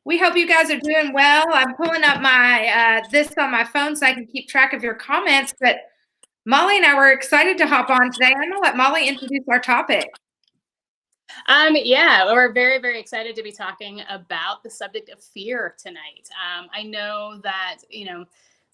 We hope you guys are doing well. I'm pulling up my this on my phone so I can keep track of your comments. But Molly and I were excited to hop on today. I'm gonna let Molly introduce our topic. Yeah, we're very, very excited to be talking about the subject of fear tonight. I know that,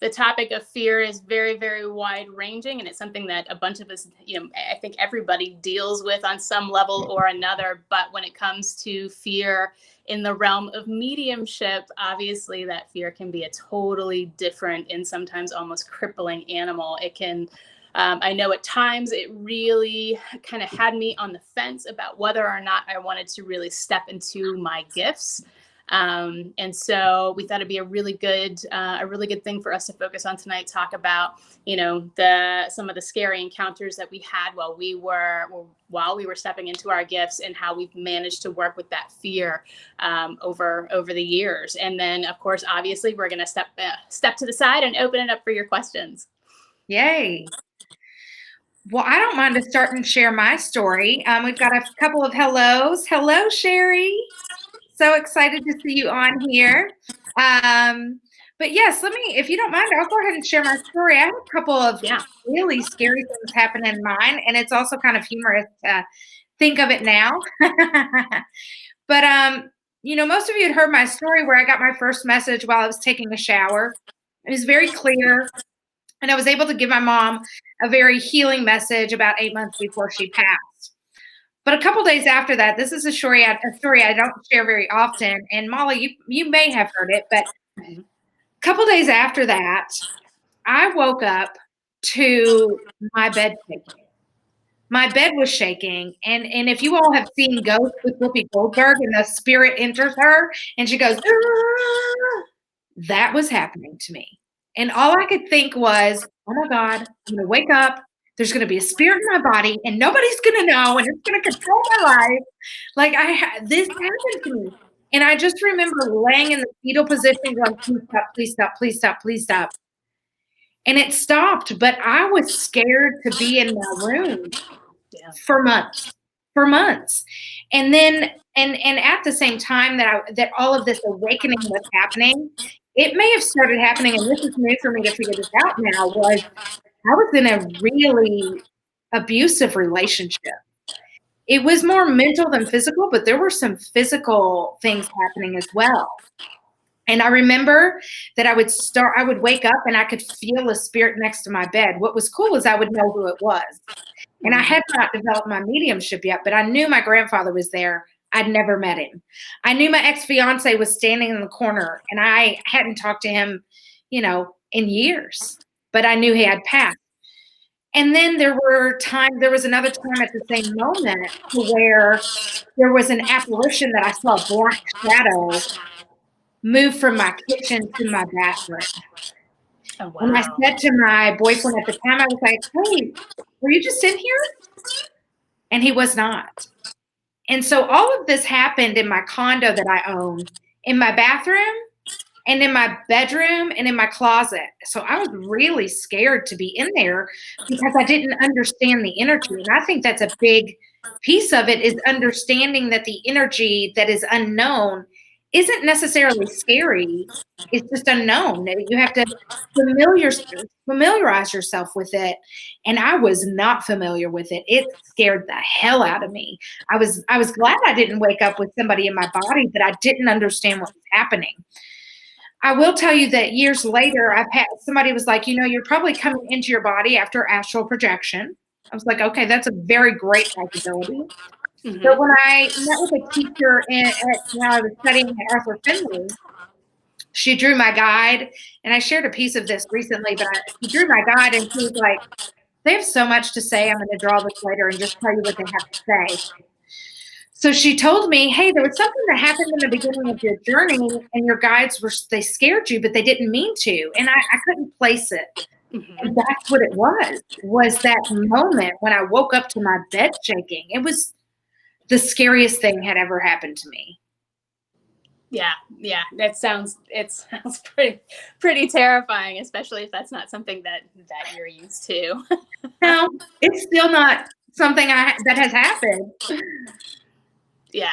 the topic of fear is very, very wide ranging, and it's something that a bunch of us, I think everybody deals with on some level or another. But when it comes to fear in the realm of mediumship, obviously that fear can be a totally different and sometimes almost crippling animal. It can I know at times it really kind of had me on the fence about whether or not I wanted to really step into my gifts. And so we thought it'd be a really good thing for us to focus on tonight. Talk about, some of the scary encounters that we had while we were stepping into our gifts, and how we've managed to work with that fear over the years. And then, of course, obviously, we're going to step to the side and open it up for your questions. Yay. Well, I don't mind to start and share my story. We've got a couple of hellos. Hello, Sherry. So excited to see you on here. But yes, if you don't mind, I'll go ahead and share my story. I have a couple of really scary things happen in mine, and it's also kind of humorous to think of it now. But most of you had heard my story where I got my first message while I was taking a shower. It was very clear. And I was able to give my mom a very healing message about 8 months before she passed. But a couple days after that, this is a story I don't share very often. And Molly, you may have heard it, but a couple days after that, I woke up to my bed shaking. My bed was shaking. And if you all have seen Ghost with Whoopi Goldberg and the spirit enters her and she goes, "Ah," that was happening to me. And all I could think was, oh my God, I'm going to wake up. There's going to be a spirit in my body and nobody's going to know and it's going to control my life. Like this happened to me. And I just remember laying in the fetal position going, please stop, please stop, please stop, please stop. And it stopped, but I was scared to be in my room for months. And then, and at the same time that all of this awakening was happening, it may have started happening, and this is new for me to figure this out now, was I was in a really abusive relationship. It was more mental than physical, but there were some physical things happening as well. And I remember that I would wake up and I could feel a spirit next to my bed. What was cool is I would know who it was. And I had not developed my mediumship yet, but I knew my grandfather was there. I'd never met him. I knew my ex-fiance was standing in the corner, and I hadn't talked to him, in years, but I knew he had passed. And then there was another time at the same moment where there was an apparition that I saw a black shadow move from my kitchen to my bathroom. Oh, wow. And I said to my boyfriend at the time, I was like, hey, were you just in here? And he was not. And so all of this happened in my condo that I own, in my bathroom and in my bedroom and in my closet. So I was really scared to be in there because I didn't understand the energy. And I think that's a big piece of it, is understanding that the energy that is unknown isn't necessarily scary. It's just unknown. You have to familiarize yourself with it. And I was not familiar with it. It scared the hell out of me. I was glad I didn't wake up with somebody in my body, but I didn't understand what was happening. I will tell you that years later, somebody was like, you're probably coming into your body after astral projection. I was like, okay, that's a very great possibility. Mm-hmm. So when I met with a teacher when I was studying at Arthur Finley, she drew my guide, and I shared a piece of this recently, but she drew my guide, and she was like, they have so much to say. I'm going to draw this later and just tell you what they have to say. So she told me, hey, there was something that happened in the beginning of your journey, and your guides they scared you, but they didn't mean to. And I couldn't place it. Mm-hmm. And that's what it was that moment when I woke up to my bed shaking. It was the scariest thing had ever happened to me. Yeah. It sounds pretty terrifying, especially if that's not something that you're used to. No, it's still not something that has happened. Yeah.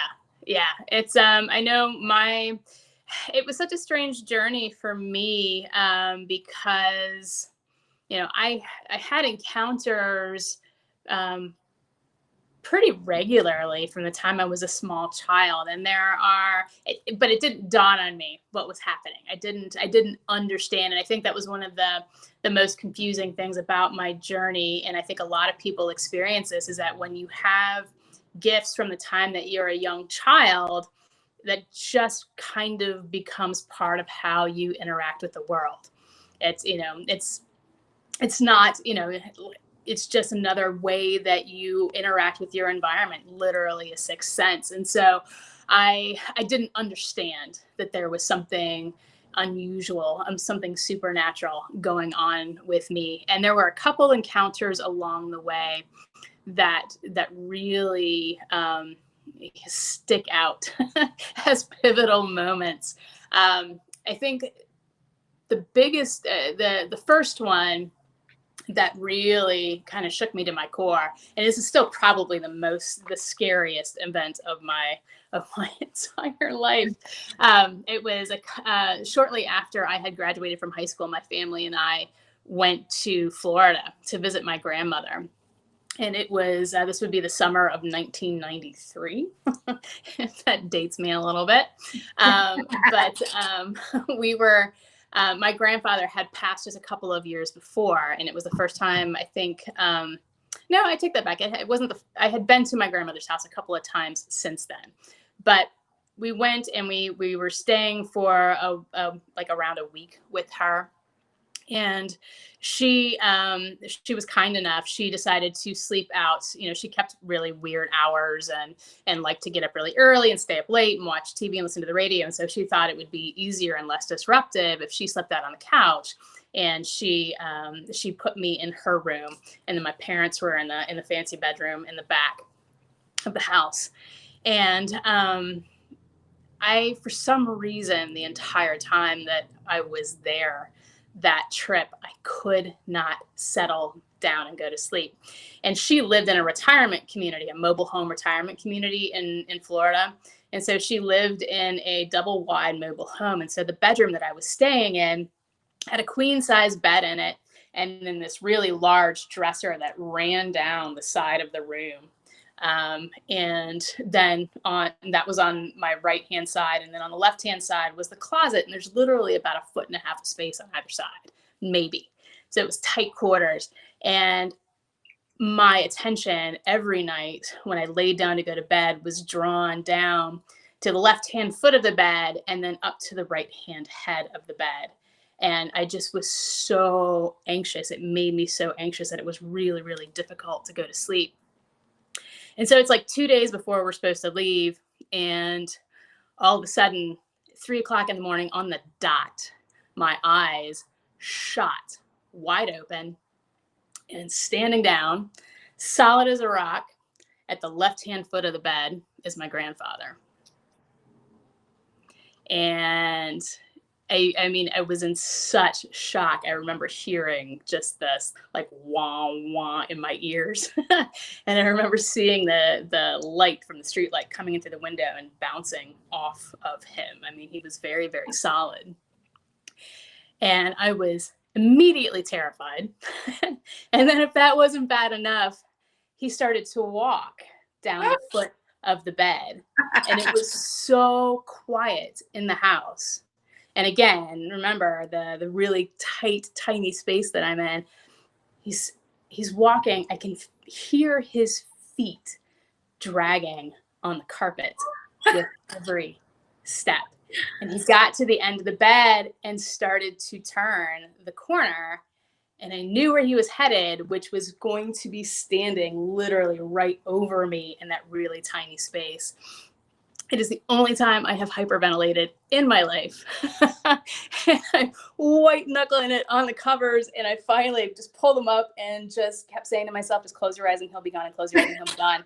It's I know my It was such a strange journey for me, because I had encounters um, pretty regularly from the time I was a small child, and but it didn't dawn on me what was happening. I didn't understand, and I think that was one of the most confusing things about my journey. And I think a lot of people experience this, is that when you have gifts from the time that you're a young child, that just kind of becomes part of how you interact with the world. It's not, it's just another way that you interact with your environment, literally a sixth sense. And so I didn't understand that there was something unusual, something supernatural going on with me. And there were a couple encounters along the way that really stick out as pivotal moments. I think the biggest, the first one that really kind of shook me to my core, and this is still probably the scariest event of my entire life. It was shortly after I had graduated from high school. My family and I went to Florida to visit my grandmother. And it was, this would be the summer of 1993. That dates me a little bit. But we were, my grandfather had passed just a couple of years before. And it was the first time, I think, no, I take that back. It wasn't I had been to my grandmother's house a couple of times since then. But we went, and we were staying for like around a week with her. And she was kind enough. She decided to sleep out. She kept really weird hours, and liked to get up really early and stay up late and watch TV and listen to the radio. And so she thought it would be easier and less disruptive if she slept out on the couch. And she put me in her room, and then my parents were in the fancy bedroom in the back of the house. And for some reason, the entire time that I was there, that trip, I could not settle down and go to sleep. And she lived in a retirement community, a mobile home retirement community in Florida. And so she lived in a double wide mobile home. And so the bedroom that I was staying in had a queen size bed in it, and then this really large dresser that ran down the side of the room. And then that was on my right hand side. And then on the left hand side was the closet. And there's literally about 1.5 feet of space on either side, maybe. So it was tight quarters. And my attention every night when I laid down to go to bed was drawn down to the left hand foot of the bed, and then up to the right hand head of the bed. And I just was so anxious. It made me so anxious that it was really, really difficult to go to sleep. And so it's like 2 days before we're supposed to leave, and all of a sudden, 3 o'clock in the morning on the dot, my eyes shot wide open, and standing down, solid as a rock, at the left-hand foot of the bed is my grandfather. And I mean, I was in such shock. I remember hearing just this like wah wah in my ears. And I remember seeing the light from the street light coming into the window and bouncing off of him. I mean, he was very, very solid. And I was immediately terrified. And then if that wasn't bad enough, he started to walk down the foot of the bed. And it was so quiet in the house. And again, remember the really tight, tiny space that I'm in. He's walking. I can hear his feet dragging on the carpet with every step. And he got to the end of the bed and started to turn the corner. And I knew where he was headed, which was going to be standing literally right over me in that really tiny space. It is the only time I have hyperventilated in my life. And I'm white knuckling it on the covers, and I finally just pulled them up and just kept saying to myself, just close your eyes and he'll be gone, and close your eyes and he'll be gone.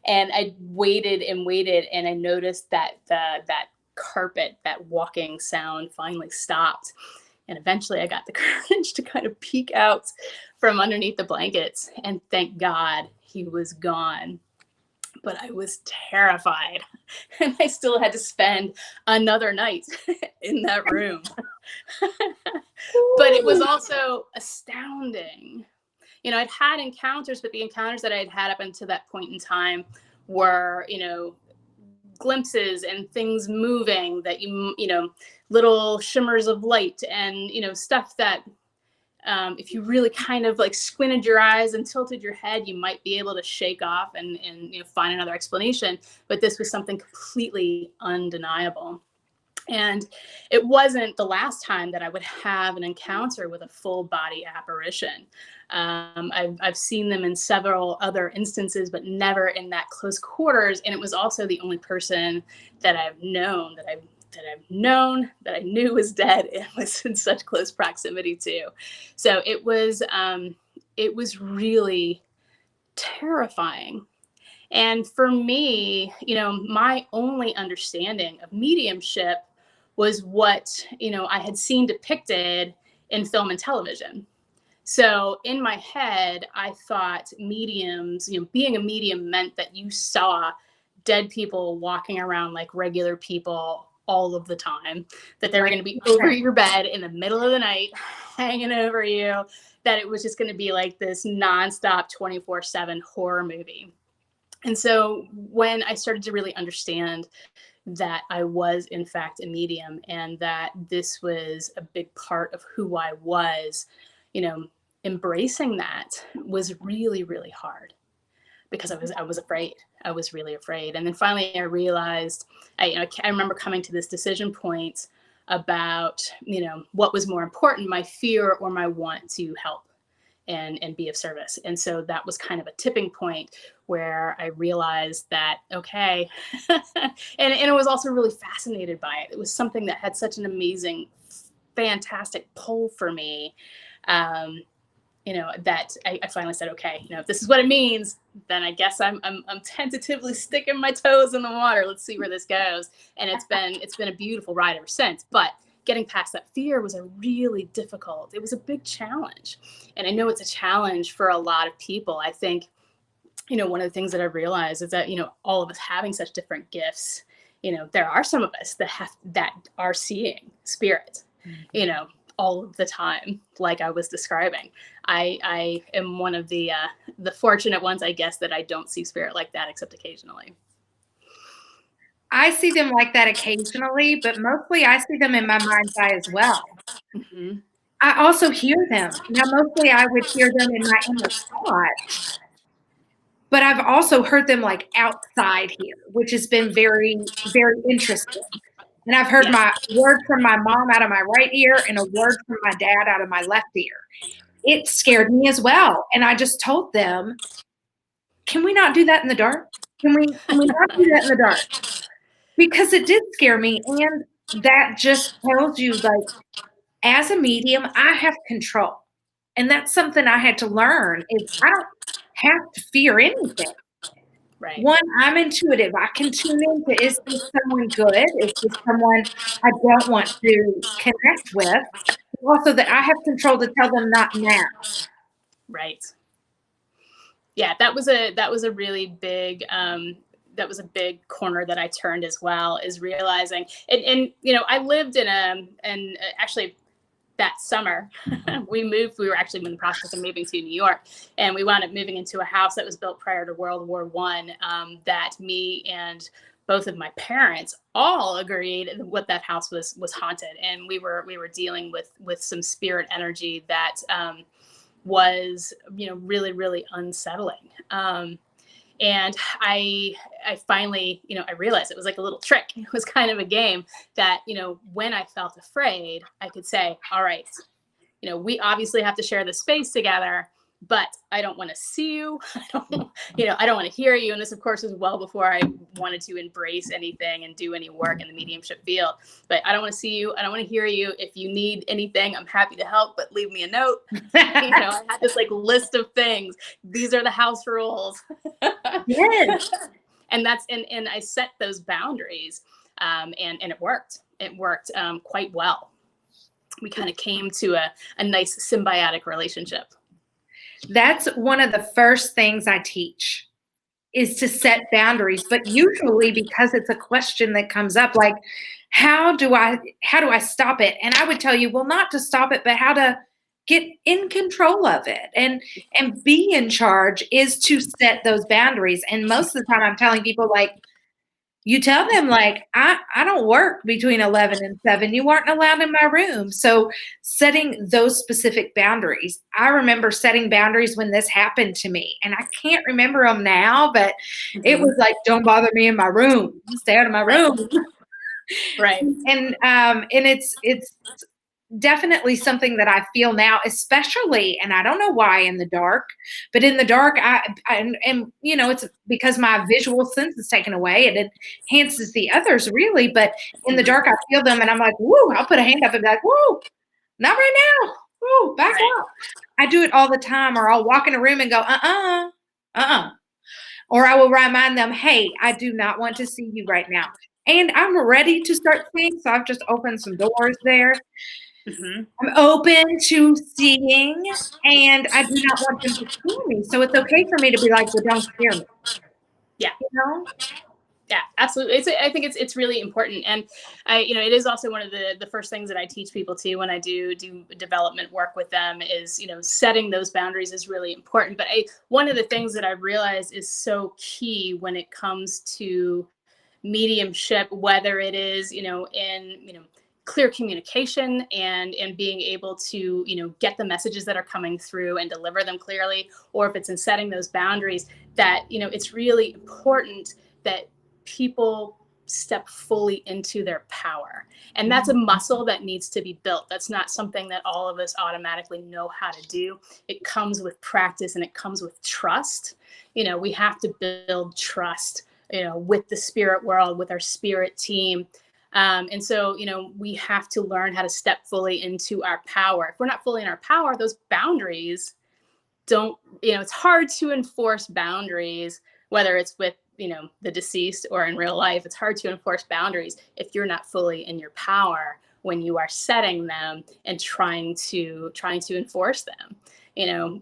And I waited and waited, and I noticed that that carpet, that walking sound finally stopped. And eventually I got the courage to kind of peek out from underneath the blankets, and thank God he was gone. But I was terrified, and I still had to spend another night in that room. But it was also astounding. I'd had encounters, but the encounters that I'd had up until that point in time were, glimpses and things moving that little shimmers of light and, stuff that if you really kind of like squinted your eyes and tilted your head, you might be able to shake off and find another explanation. But this was something completely undeniable. And it wasn't the last time that I would have an encounter with a full body apparition. I've seen them in several other instances, but never in that close quarters. And it was also the only person that I've known that I knew was dead and was in such close proximity to. So it was really terrifying. And for me, my only understanding of mediumship was what, I had seen depicted in film and television. So in my head, I thought mediums, being a medium meant that you saw dead people walking around like regular people all of the time, that they were going to be over your bed in the middle of the night, hanging over you, that it was just going to be like this nonstop 24/7 horror movie. And so when I started to really understand that I was in fact a medium and that this was a big part of who I was, embracing that was really, really hard because I was afraid. I was really afraid. And then finally I realized, I remember coming to this decision point about, what was more important, my fear or my want to help and be of service. And so that was kind of a tipping point where I realized that, okay, and I was also really fascinated by it. It was something that had such an amazing, fantastic pull for me, that I finally said, okay, if this is what it means, then I guess I'm tentatively sticking my toes in the water. Let's see where this goes. And it's been a beautiful ride ever since. But getting past that fear was it was a big challenge. And I know it's a challenge for a lot of people. I think, one of the things that I've realized is that, all of us having such different gifts, there are some of us that are seeing spirit, all of the time, like I was describing. I am one of the fortunate ones, I guess, that I don't see spirit like that except occasionally. I see them like that occasionally, but mostly I see them in my mind's eye as well. Mm-hmm. I also hear them. Now, mostly I would hear them in my inner thoughts, but I've also heard them like outside here, which has been very, very interesting. And I've heard my word from my mom out of my right ear and a word from my dad out of my left ear. It scared me as well. And I just told them, can we not do that in the dark? Can we not do that in the dark? Because it did scare me. And that just tells you, like, as a medium, I have control. And that's something I had to learn is I don't have to fear anything. Right. One, I'm intuitive. I can tune into, is this someone good? Is this someone I don't want to connect with? Also, that I have control to tell them not now. Right. Yeah, that was a really big that was a big corner that I turned as well, is realizing, and I lived and actually that summer we were actually in the process of moving to New York, and we wound up moving into a house that was built prior to World War I, that me and both of my parents all agreed what that house was haunted, and we were dealing with some spirit energy that was really, really unsettling. And I finally, I realized it was like a little trick. It was kind of a game that, when I felt afraid, I could say, all right, we obviously have to share the space together, but I don't want to see you. I don't want to hear you. And this, of course, was well before I wanted to embrace anything and do any work in the mediumship field. But I don't want to see you. I don't want to hear you. If you need anything, I'm happy to help, but leave me a note. I had this like list of things. These are the house rules. Yes. And I set those boundaries, and it worked. It worked quite well. We kind of came to a nice symbiotic relationship. That's one of the first things I teach, is to set boundaries. But usually, because it's a question that comes up, like, how do I stop it? And I would tell you, well, not to stop it, but how to get in control of it and be in charge is to set those boundaries. And most of the time I'm telling people like, you tell them like, I don't work between 11 and 7. You aren't allowed in my room. So setting those specific boundaries. I remember setting boundaries when this happened to me, and I can't remember them now, but it was like, don't bother me in my room. Stay out of my Right. room. Right. And it's definitely something that I feel now, especially, and I don't know why in the dark, but in the dark, and it's because my visual sense is taken away. It enhances the others really, but in the dark, I feel them, and I'm like, woo! I'll put a hand up and be like, woo! Not right now. Woo! Back up. I do it all the time, or I'll walk in a room and go, or I will remind them, hey, I do not want to see you right now. And I'm ready to start seeing, so I've just opened some doors there. Mm-hmm. I'm open to seeing, and I do not want them to scare me. So it's okay for me to be like, well, don't scare me. Yeah. You know? Yeah, absolutely. I think it's really important, and it is also one of the first things that I teach people too when I do development work with them is setting those boundaries is really important. But one of the things that I've realized is so key when it comes to mediumship, whether it is in clear communication and being able to get the messages that are coming through and deliver them clearly, or if it's in setting those boundaries, that it's really important that people step fully into their power. And that's a muscle that needs to be built. That's not something that all of us automatically know how to do. It comes with practice, and it comes with trust. We have to build trust with the spirit world, with our spirit team. And so, we have to learn how to step fully into our power. If we're not fully in our power, those boundaries don't, it's hard to enforce boundaries, whether it's with, the deceased or in real life. It's hard to enforce boundaries if you're not fully in your power when you are setting them and trying to enforce them.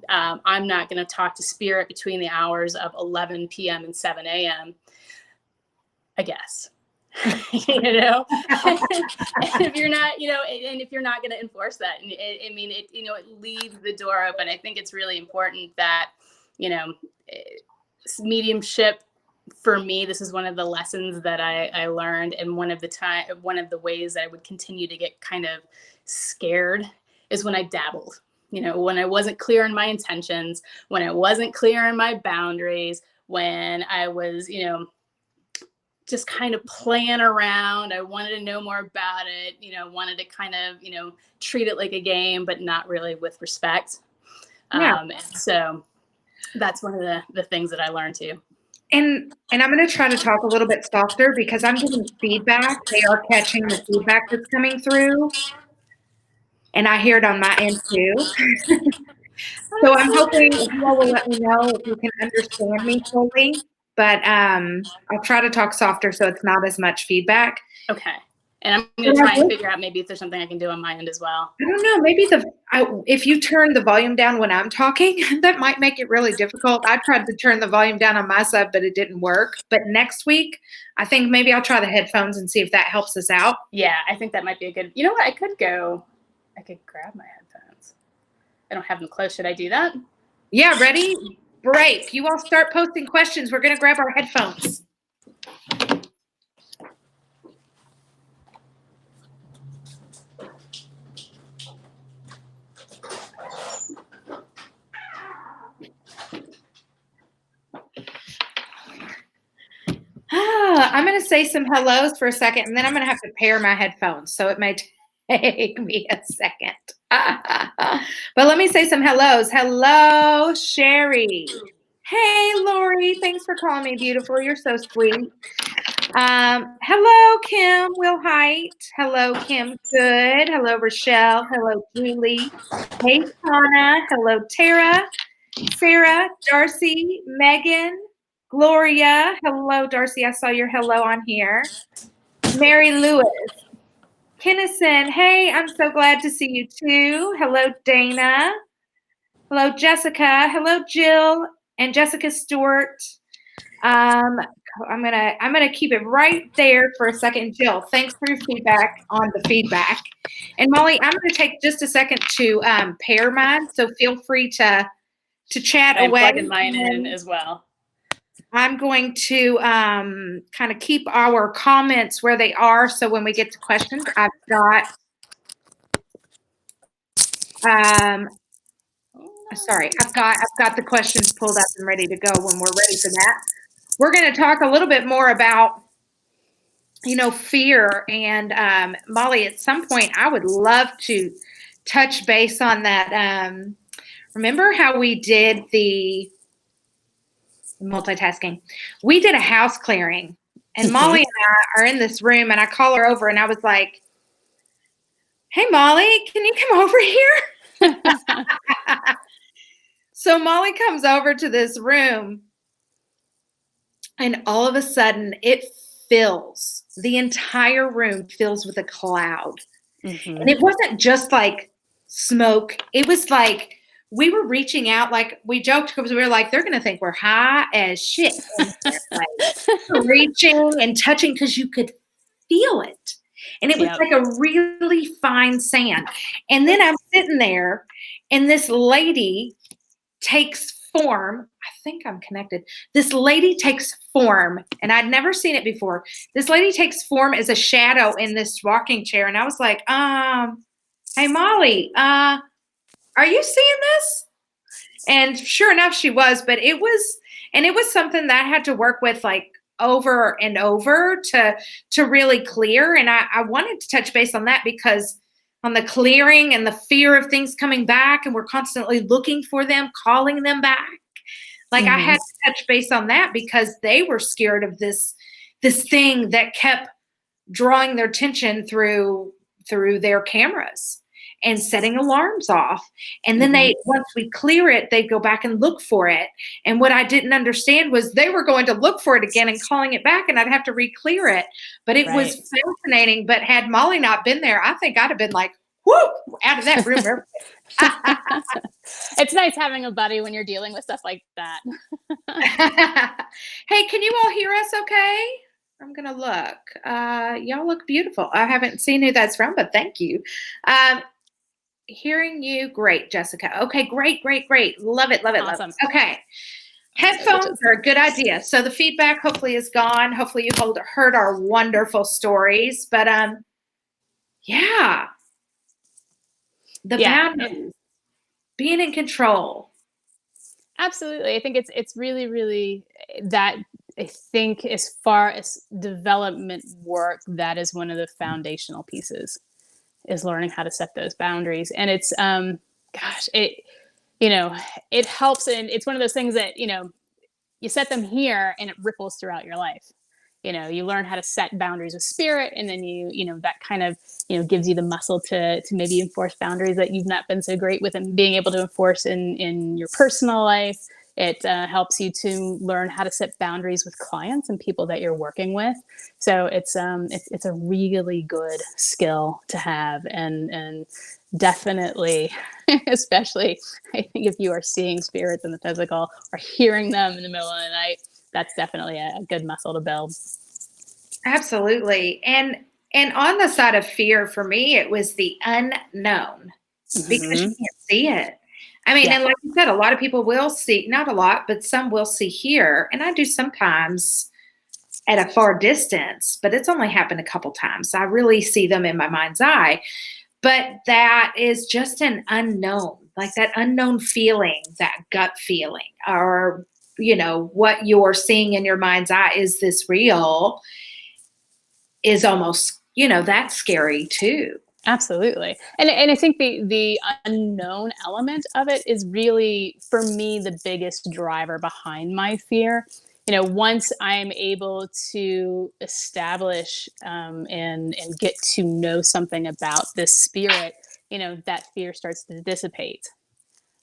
I'm not going to talk to spirit between the hours of 11 p.m. and 7 a.m. I guess. And if you're not, and if you're not going to enforce that, and it leaves the door open. I think it's really important that, mediumship, for me, this is one of the lessons that I learned, and one of the ways that I would continue to get kind of scared is when I dabbled. When I wasn't clear in my intentions, when I wasn't clear in my boundaries, when I was, just kind of playing around. I wanted to know more about it, wanted to kind of, treat it like a game, but not really with respect. Yeah. So that's one of the things that I learned too. And I'm going to try to talk a little bit softer because I'm getting feedback. They are catching the feedback that's coming through, and I hear it on my end too. So I'm hoping you all will let me know if you can understand me fully. But I'll try to talk softer so it's not as much feedback. Okay. And I'm going to try and figure out maybe if there's something I can do on my end as well. I don't know. Maybe if you turn the volume down when I'm talking, that might make it really difficult. I tried to turn the volume down on my side, but it didn't work. But next week, I think maybe I'll try the headphones and see if that helps us out. Yeah, I think that might be a good. You know what? I could grab my headphones. I don't have them close. Should I do that? Yeah, ready? Break. You all start posting questions. We're going to grab our headphones. I'm going to say some hellos for a second, and then I'm going to have to pair my headphones, so it may take me a second. But let me say some hellos. Hello, Sherry. Hey, Lori. Thanks for calling me beautiful. You're so sweet. Hello, Kim Wilhite. Hello, Kim Good. Hello, Rochelle. Hello, Julie. Hey, Tana. Hello, Tara. Sarah, Darcy, Megan, Gloria. Hello, Darcy. I saw your hello on here. Mary Lewis. Kinnison. Hey, I'm so glad to see you too. Hello, Dana. Hello, Jessica. Hello, Jill and Jessica Stewart. I'm gonna keep it right there for a second. Jill, thanks for your feedback on the feedback. And Molly, I'm gonna take just a second to pair mine. So feel free to chat I'm away. plugging mine in as well. I'm going to kind of keep our comments where they are. So when we get to questions, I've got I've got the questions pulled up and ready to go when we're ready for that. We're going to talk a little bit more about, fear. And Molly, at some point, I would love to touch base on that. Remember how we did the multitasking? We did a house clearing, and Molly and I are in this room, and I call her over, and I was like, "Hey, Molly, can you come over here?" So Molly comes over to this room, and all of a sudden the entire room fills with a cloud. And it wasn't just like smoke. It was like we were reaching out, like we joked because we were like, they're going to think we're high as shit. Like, reaching and touching because you could feel it. And it was like a really fine sand. And then I'm sitting there, and this lady takes form. I think I'm connected. This lady takes form, and I'd never seen it before. This lady takes form as a shadow in this rocking chair. And I was like, hey, Molly, are you seeing this? And sure enough, she was, but it was something that I had to work with like over and over to really clear. And I wanted to touch base on that because on the clearing and the fear of things coming back, and we're constantly looking for them, calling them back. Like I had to touch base on that because they were scared of this thing that kept drawing their attention through their cameras and setting alarms off. And then once we clear it, they go back and look for it. And what I didn't understand was they were going to look for it again and calling it back, and I'd have to re-clear it. But it was fascinating. But had Molly not been there, I think I'd have been like, whoo, out of that room. It's nice having a buddy when you're dealing with stuff like that. Hey, can you all hear us okay? I'm going to look. Y'all look beautiful. I haven't seen who that's from, but thank you. Hearing you. Great, Jessica. Okay, great. Love it. Awesome. Okay. Headphones are a good idea. So the feedback hopefully is gone. Hopefully you heard our wonderful stories. But yeah. The boundaries, being in control. Absolutely. I think it's really, really that. I think as far as development work, that is one of the foundational pieces, is learning how to set those boundaries. And it's, it helps. And it's one of those things that, you set them here and it ripples throughout your life. You learn how to set boundaries with spirit, and then that kind of, gives you the muscle to maybe enforce boundaries that you've not been so great with, and being able to enforce in your personal life. It helps you to learn how to set boundaries with clients and people that you're working with. So it's a really good skill to have, and definitely, especially I think if you are seeing spirits in the physical or hearing them in the middle of the night, that's definitely a good muscle to build. Absolutely. And on the side of fear, for me, it was the unknown, because you can't see it. I mean, and like you said, a lot of people will see, not a lot, but some will see here. And I do sometimes at a far distance, but it's only happened a couple times. I really see them in my mind's eye. But that is just an unknown, like that unknown feeling, that gut feeling, or, what you're seeing in your mind's eye. Is this real? Is almost, that's scary too. Absolutely. And I think the unknown element of it is really, for me, the biggest driver behind my fear. Once I'm able to establish and get to know something about this spirit, that fear starts to dissipate.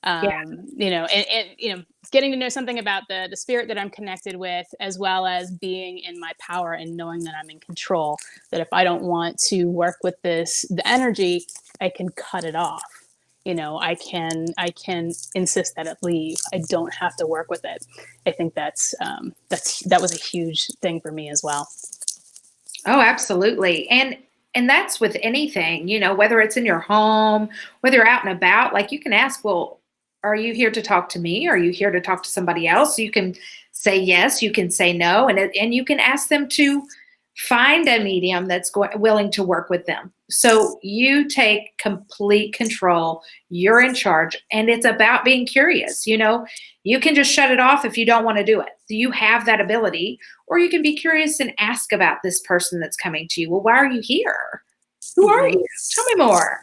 And getting to know something about the spirit that I'm connected with, as well as being in my power and knowing that I'm in control, that if I don't want to work with the energy, I can cut it off. I can insist that it leave. I don't have to work with it. I think that was a huge thing for me as well. Oh, absolutely. And that's with anything, whether it's in your home, whether you're out and about, like you can ask, well, are you here to talk to me? Are you here to talk to somebody else? You can say yes, you can say no, and you can ask them to find a medium that's willing to work with them. So you take complete control. You're in charge, and it's about being curious. You can just shut it off if you don't want to do it. You have that ability, or you can be curious and ask about this person that's coming to you. Well, why are you here? Who are you? Tell me more.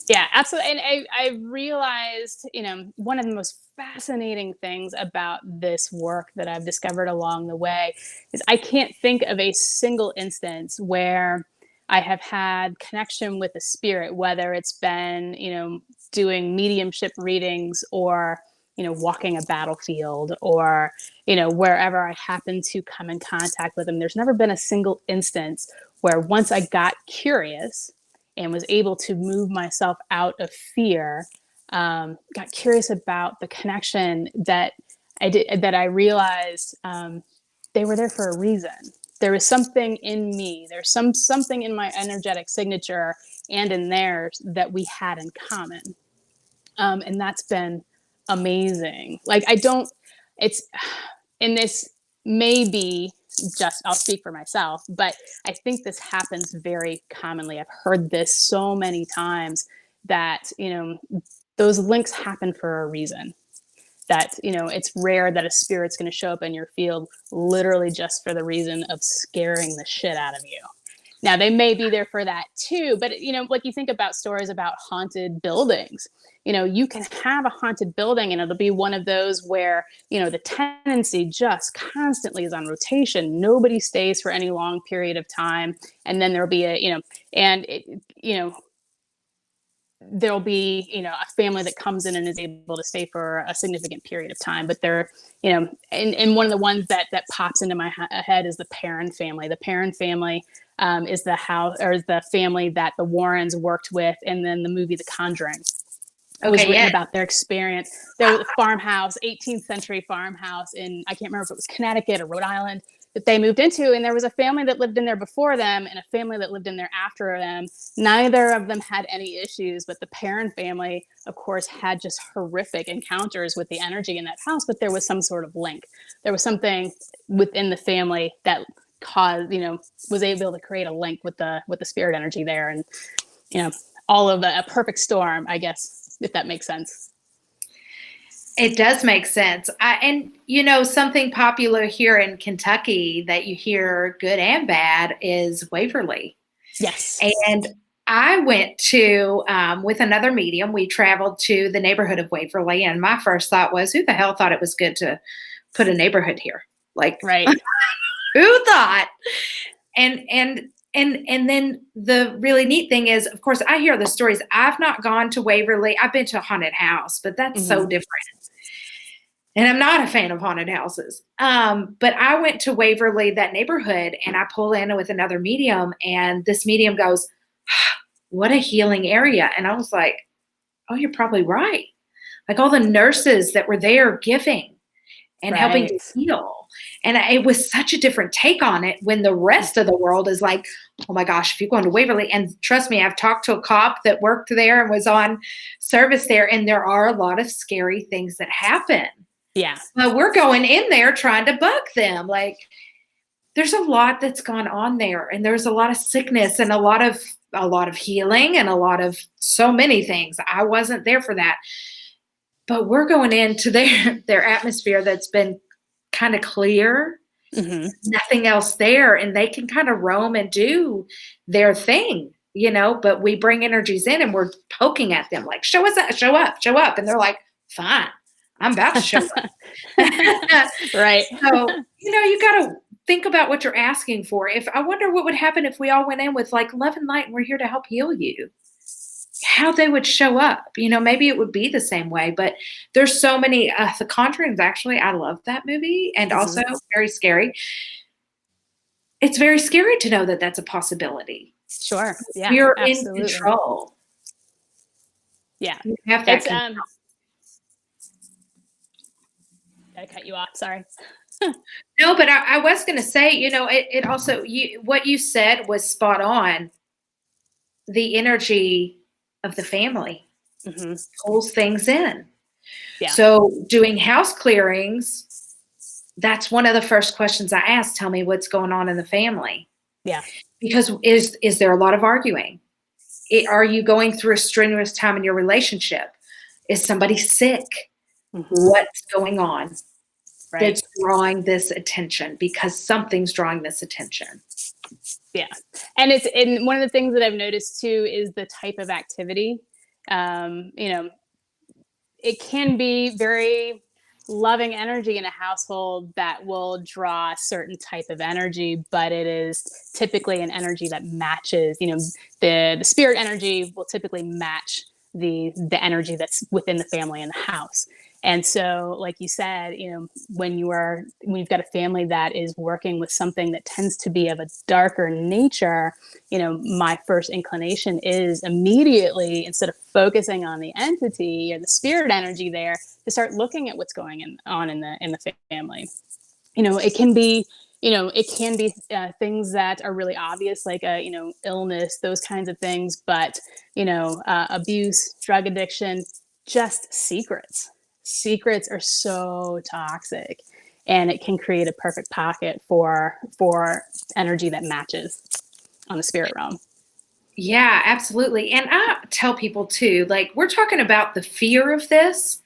Yeah, absolutely. And I realized, one of the most fascinating things about this work that I've discovered along the way is I can't think of a single instance where I have had connection with the spirit, whether it's been, doing mediumship readings or, walking a battlefield or, wherever I happen to come in contact with them. There's never been a single instance where once I got curious and was able to move myself out of fear, got curious about the connection that I realized they were there for a reason. There was something in me. There's something in my energetic signature and in theirs that we had in common. And that's been amazing. Like and this may be just, I'll speak for myself, but I think this happens very commonly. I've heard this so many times that, those links happen for a reason. That, it's rare that a spirit's going to show up in your field literally just for the reason of scaring the shit out of you. Now, they may be there for that too, but, like you think about stories about haunted buildings, you can have a haunted building and it'll be one of those where, the tenancy just constantly is on rotation. Nobody stays for any long period of time. And then there'll be there'll be, a family that comes in and is able to stay for a significant period of time. But they're, and one of the ones that pops into my head is the Perrin family. The Perrin family is the house or is the family that the Warrens worked with. And then the movie The Conjuring was written about their experience. There was a farmhouse, 18th century farmhouse in, I can't remember if it was Connecticut or Rhode Island, that they moved into. And there was a family that lived in there before them and a family that lived in there after them. Neither of them had any issues, but the Perrin family, of course, had just horrific encounters with the energy in that house, but there was some sort of link. There was something within the family that caused, was able to create a link with the spirit energy there. And, all of a perfect storm, I guess, if that makes sense. It does make sense. And something popular here in Kentucky that you hear good and bad is Waverly. Yes. And I went to, with another medium, we traveled to the neighborhood of Waverly. And my first thought was, who the hell thought it was good to put a neighborhood here? Like, right. Who thought? And then the really neat thing is, of course, I hear the stories. I've not gone to Waverly. I've been to a haunted house, but that's so different. And I'm not a fan of haunted houses. But I went to Waverly, that neighborhood, and I pull in with another medium, and this medium goes, what a healing area. And I was like, oh, you're probably right. Like all the nurses that were there giving and helping to heal. And it was such a different take on it when the rest of the world is like, oh my gosh, if you're going to Waverly, and trust me, I've talked to a cop that worked there and was on service there, and there are a lot of scary things that happen. Yeah. But we're going in there trying to bug them. Like there's a lot that's gone on there, and there's a lot of sickness and a lot of healing and a lot of so many things. I wasn't there for that. But we're going into their atmosphere that's been kind of clear, nothing else there, and they can kind of roam and do their thing, but we bring energies in and we're poking at them like, show us that, show up. And they're like, fine, I'm about to show up. Right. So, you got to think about what you're asking for. I wonder what would happen if we all went in with like love and light and we're here to help heal you. How they would show up, maybe it would be the same way, but there's so many, The Conjuring, actually, I love that movie, and also very scary. It's very scary to know that that's a possibility. Sure. Yeah, You're absolutely. in control. Yeah. You have that It's, con I cut you off. Sorry. No, but I was gonna say, it also what you said was spot on. The energy of the family Hmm. pulls things in. Yeah. So doing house clearings, that's one of the first questions I ask. Tell me what's going on in the family. Yeah. Because is there a lot of arguing? Are you going through a strenuous time in your relationship? Is somebody sick? Hmm. What's going on Right. that's drawing this attention? Because something's drawing this attention. Yeah. And one of the things that I've noticed too is the type of activity. You know, it can be very loving energy in a household that will draw a certain type of energy, but it is typically an energy that matches, the spirit energy will typically match the energy that's within the family in the house. And so, like you said, when you've got a family that is working with something that tends to be of a darker nature, my first inclination is immediately, instead of focusing on the entity or the spirit energy there, to start looking at what's going on in the family. It can be, things that are really obvious, like illness, those kinds of things, but abuse, drug addiction, just secrets are so toxic, and it can create a perfect pocket for energy that matches on the spirit realm. Yeah, absolutely. And I tell people too, like we're talking about the fear of this,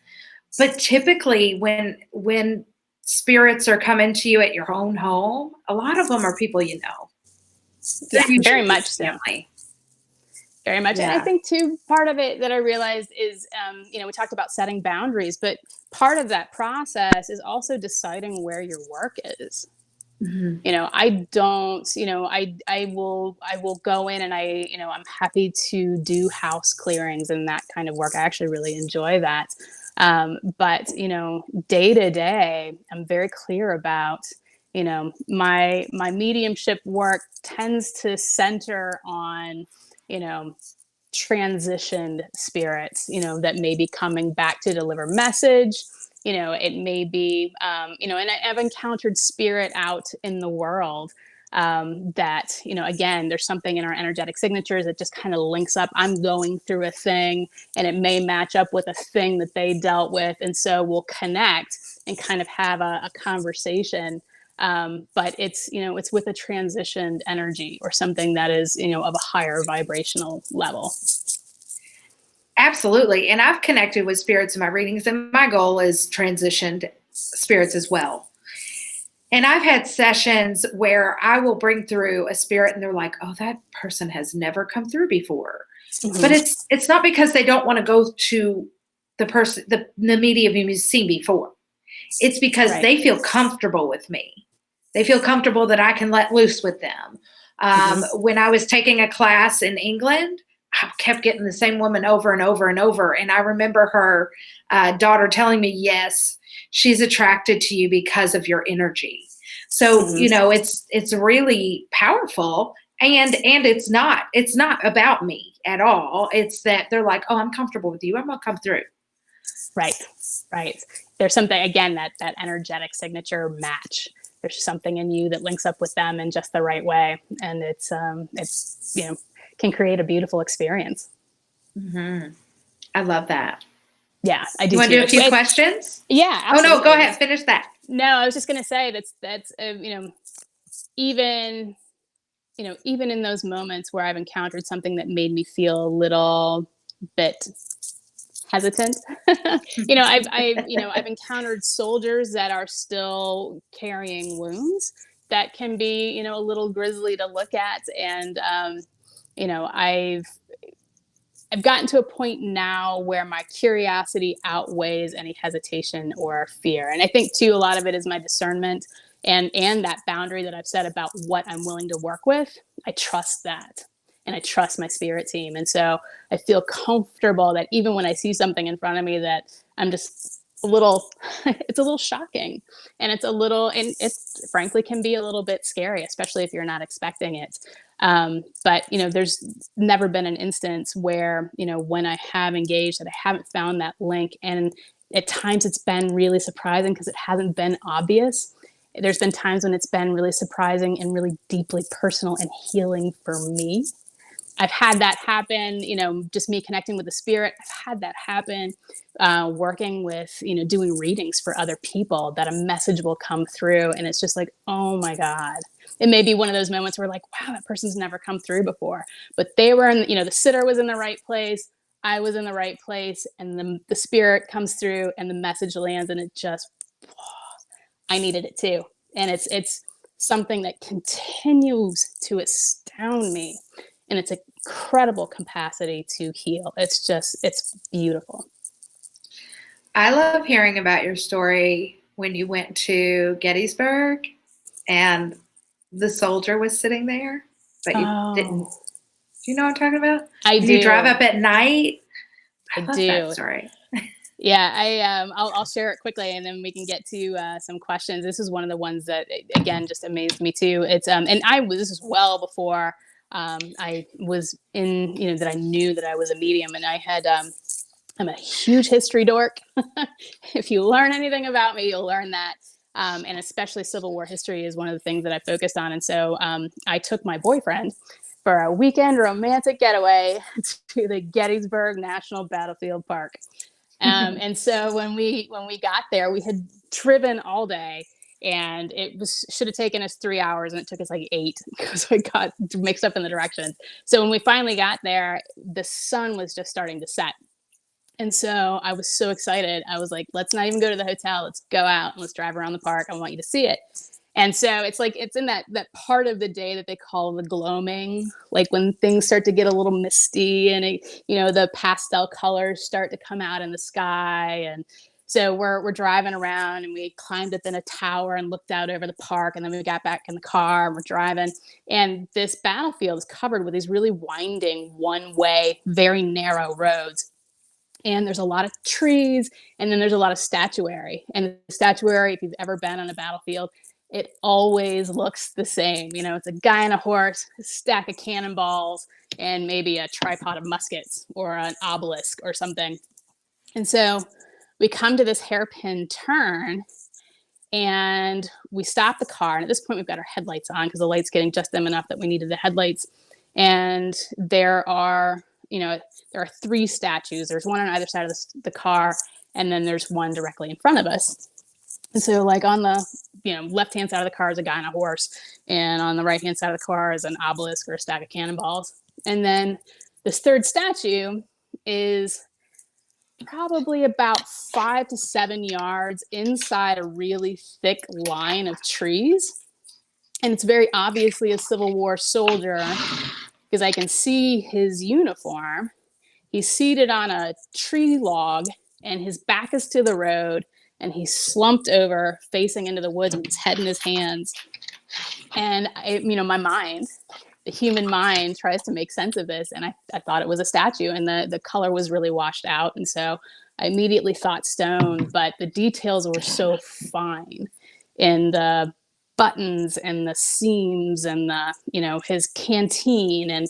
but typically when spirits are coming to you at your own home, a lot of them are people you know. They're Yeah, very usually much so. family. Very much. And I Yeah. think too, part of it that I realized is, we talked about setting boundaries, but part of that process is also deciding where your work is. Mhm. I don't, I will go in, and I'm happy to do house clearings and that kind of work. I actually really enjoy that. But day to day, I'm very clear about, my mediumship work tends to center on, you know transitioned spirits, that may be coming back to deliver message. It may be, and I've encountered spirit out in the world, that, again, there's something in our energetic signatures that just kind of links up. I'm going through a thing, and it may match up with a thing that they dealt with. And so we'll connect and kind of have a conversation. But it's with a transitioned energy or something that is, of a higher vibrational level. Absolutely. And I've connected with spirits in my readings, and my goal is transitioned spirits as well. And I've had sessions where I will bring through a spirit and they're like, "Oh, that person has never come through before." But Mhm. it's not because they don't want to go to the person, the medium you've seen before. It's because Right. they feel comfortable with me. They feel comfortable that I can let loose with them. Mhm. When I was taking a class in England, I kept getting the same woman over and over and over. And I remember her daughter telling me, "Yes, she's attracted to you because of your energy." So Mhm. it's really powerful, and it's not about me at all. It's that they're like, "Oh, I'm comfortable with you. I'm gonna come through." Right. Right. There's something, again, that energetic signature match. There's something in you that links up with them in just the right way, and it's can create a beautiful experience. Hmm. I love that. Yeah, I You do want to too. do a few questions? Yeah, Oh no, go absolutely. ahead. Finish that. No, I was just gonna say that's even even in those moments where I've encountered something that made me feel a little bit hesitant. I've encountered soldiers that are still carrying wounds that can be, a little grisly to look at. And you know i've I've gotten to a point now where my curiosity outweighs any hesitation or fear. And I think too, a lot of it is my discernment and that boundary that I've set about what I'm willing to work with. I trust that. And I trust my spirit team. And so I feel comfortable that even when I see something in front of me that I'm just a little, it's a little shocking, and it frankly can be a little bit scary, especially if you're not expecting it. But there's never been an instance where when I have engaged that I haven't found that link, and at times it's been really surprising because it hasn't been obvious. There's been times when it's been really surprising and really deeply personal and healing for me. I've had that happen, just me connecting with the spirit. I've had that happen working with, doing readings for other people, that a message will come through and it's just like, oh my God. It may be one of those moments where like, wow, that person's never come through before. But they were in, the sitter was in the right place. I was in the right place. And the spirit comes through and the message lands, and it just, I needed it too. And it's something that continues to astound me. And it's an incredible capacity to heal. It's beautiful. I love hearing about your story when you went to Gettysburg and the soldier was sitting there, but you didn't. Do you know what I'm talking about? I do. You drive up at night. I love do. that story. Yeah, I'll share it quickly, and then we can get to some questions. This is one of the ones that again just amazed me too. It's and this is well before I was in that I knew that I was a medium, and I had I'm a huge history dork. If you learn anything about me, you'll learn that. And especially Civil War history is one of the things that I focused on. And so I took my boyfriend for a weekend romantic getaway to the Gettysburg National Battlefield Park. And so when we got there, we had driven all day, and should have taken us 3 hours, and it took us like 8 because I got mixed up in the directions. So when we finally got there, the sun was just starting to set. And so I was so excited. I was like, let's not even go to the hotel. Let's go out and let's drive around the park. I want you to see it. And so it's like, it's in that part of the day that they call the gloaming, like when things start to get a little misty and the pastel colors start to come out in the sky. And so we're driving around, and we climbed up in a tower and looked out over the park. And then we got back in the car and we're driving. And this battlefield is covered with these really winding, one-way, very narrow roads. And there's a lot of trees, and then there's a lot of statuary. And the statuary, if you've ever been on a battlefield, it always looks the same. It's a guy on a horse, a stack of cannonballs, and maybe a tripod of muskets or an obelisk or something. And so we come to this hairpin turn, and we stop the car. And at this point, we've got our headlights on because the light's getting just dim enough that we needed the headlights. And there are 3 statues. There's one on either side of the car, and then there's one directly in front of us. And so like on the left-hand side of the car is a guy on a horse, and on the right-hand side of the car is an obelisk or a stack of cannonballs. And then this third statue is probably about 5 to 7 yards inside a really thick line of trees. And it's very obviously a Civil War soldier because I can see his uniform. He's seated on a tree log, and his back is to the road, and he's slumped over facing into the woods with his head in his hands. And my mind, the human mind, tries to make sense of this. And I thought it was a statue, and the color was really washed out. And so I immediately thought stone, but the details were so fine. And the buttons and the seams and the his canteen, and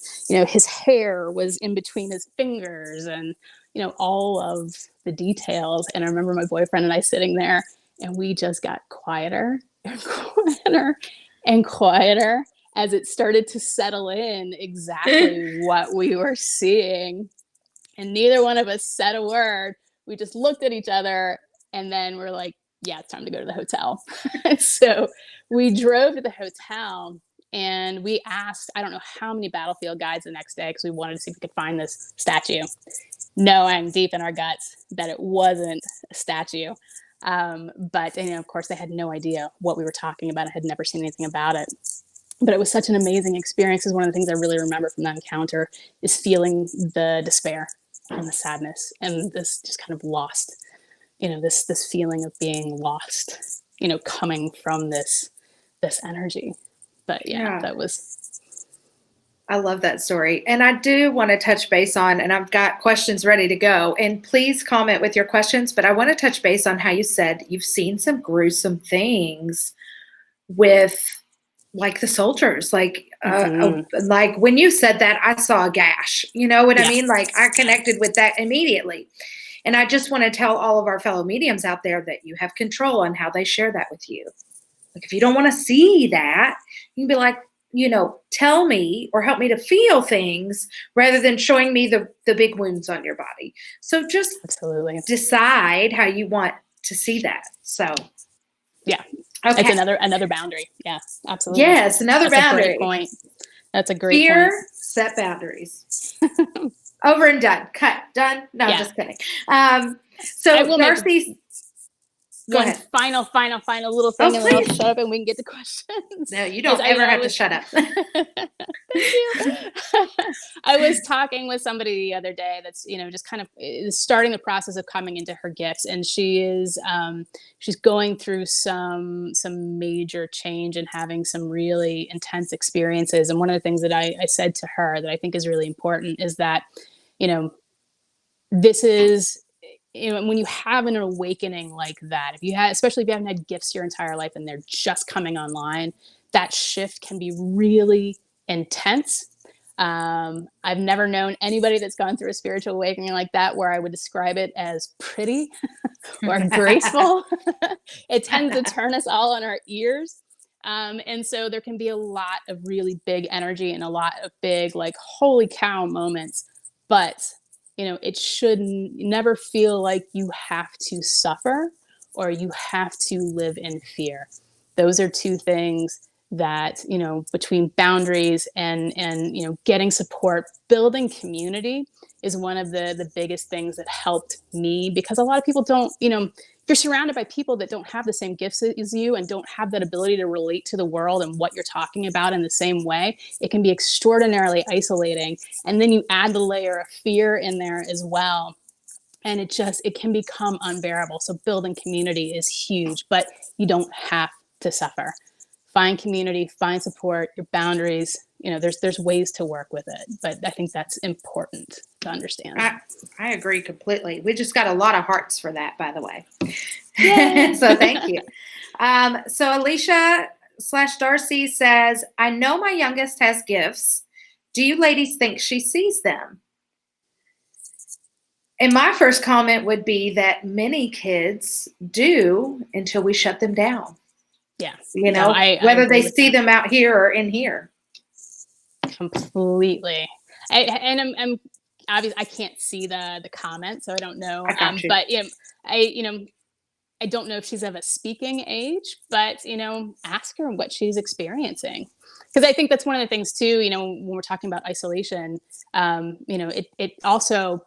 his hair was in between his fingers, and all of the details. And I remember my boyfriend and I sitting there, and we just got quieter and quieter and quieter as it started to settle in exactly what we were seeing. And neither one of us said a word. We just looked at each other, and then we're like, yeah, it's time to go to the hotel. So we drove to the hotel, and we asked, I don't know how many battlefield guides the next day, because we wanted to see if we could find this statue, knowing deep in our guts that it wasn't a statue. But of course, they had no idea what we were talking about. I had never seen anything about it. But it was such an amazing experience. Is one of the things I really remember from that encounter is feeling the despair and the sadness and this just kind of lost, this feeling of being lost, coming from this energy. But yeah, that was. I love that story. And I do want to touch base on, and I've got questions ready to go, and please comment with your questions, but I want to touch base on how you said you've seen some gruesome things with like the soldiers, Mhm. like when you said that, I saw a gash. You know what I mean? Yes. Like I connected with that immediately. And I just want to tell all of our fellow mediums out there that you have control on how they share that with you. Like if you don't want to see that, you can be like, tell me or help me to feel things rather than showing me the big wounds on your body. So just Absolutely. decide how you want to see that. So Yeah. It's okay. another boundary. Yeah, absolutely. Yes, another That's a great boundary. point. That's a great point. Fear, set boundaries. Over and done. Cut. Done. No, Yeah. just kidding. I So will make Darcy's go one ahead. final little Oh, thing, and then I'll please. shut up and we can get to questions. No, you Is don't ever have to shut up. Thank you. I was talking with somebody the other day that's just kind of is starting the process of coming into her gifts, and she's going through some major change and having some really intense experiences. And one of the things that I said to her that I think is really important is that you know this is when you have an awakening like that, if you had, especially if you haven't had gifts your entire life and they're just coming online, that shift can be really intense. I've never known anybody that's gone through a spiritual awakening like that where I would describe it as pretty or graceful. It tends to turn us all on our ears. And so there can be a lot of really big energy and a lot of big, like, holy cow moments. But it should never feel like you have to suffer or you have to live in fear. Those are two things that, between boundaries and getting support, building community is one of the biggest things that helped me, because a lot of people don't, if you're surrounded by people that don't have the same gifts as you and don't have that ability to relate to the world and what you're talking about in the same way, it can be extraordinarily isolating. And then you add the layer of fear in there as well, and it can become unbearable. So building community is huge, but you don't have to suffer. Find community, find support, your boundaries. There's ways to work with it, but I think that's important to understand. I agree completely. We just got a lot of hearts for that, by the way. Yay. So thank you. So Alicia/Darcy says, I know my youngest has gifts. Do you ladies think she sees them? And my first comment would be that many kids do until we shut them down. Yeah. Whether they see them out here or in here. Completely. I'm obviously I can't see the comment, so I don't know. I got you. But I don't know if she's of a speaking age, but ask her what she's experiencing, because I think that's one of the things too. When we're talking about isolation, it also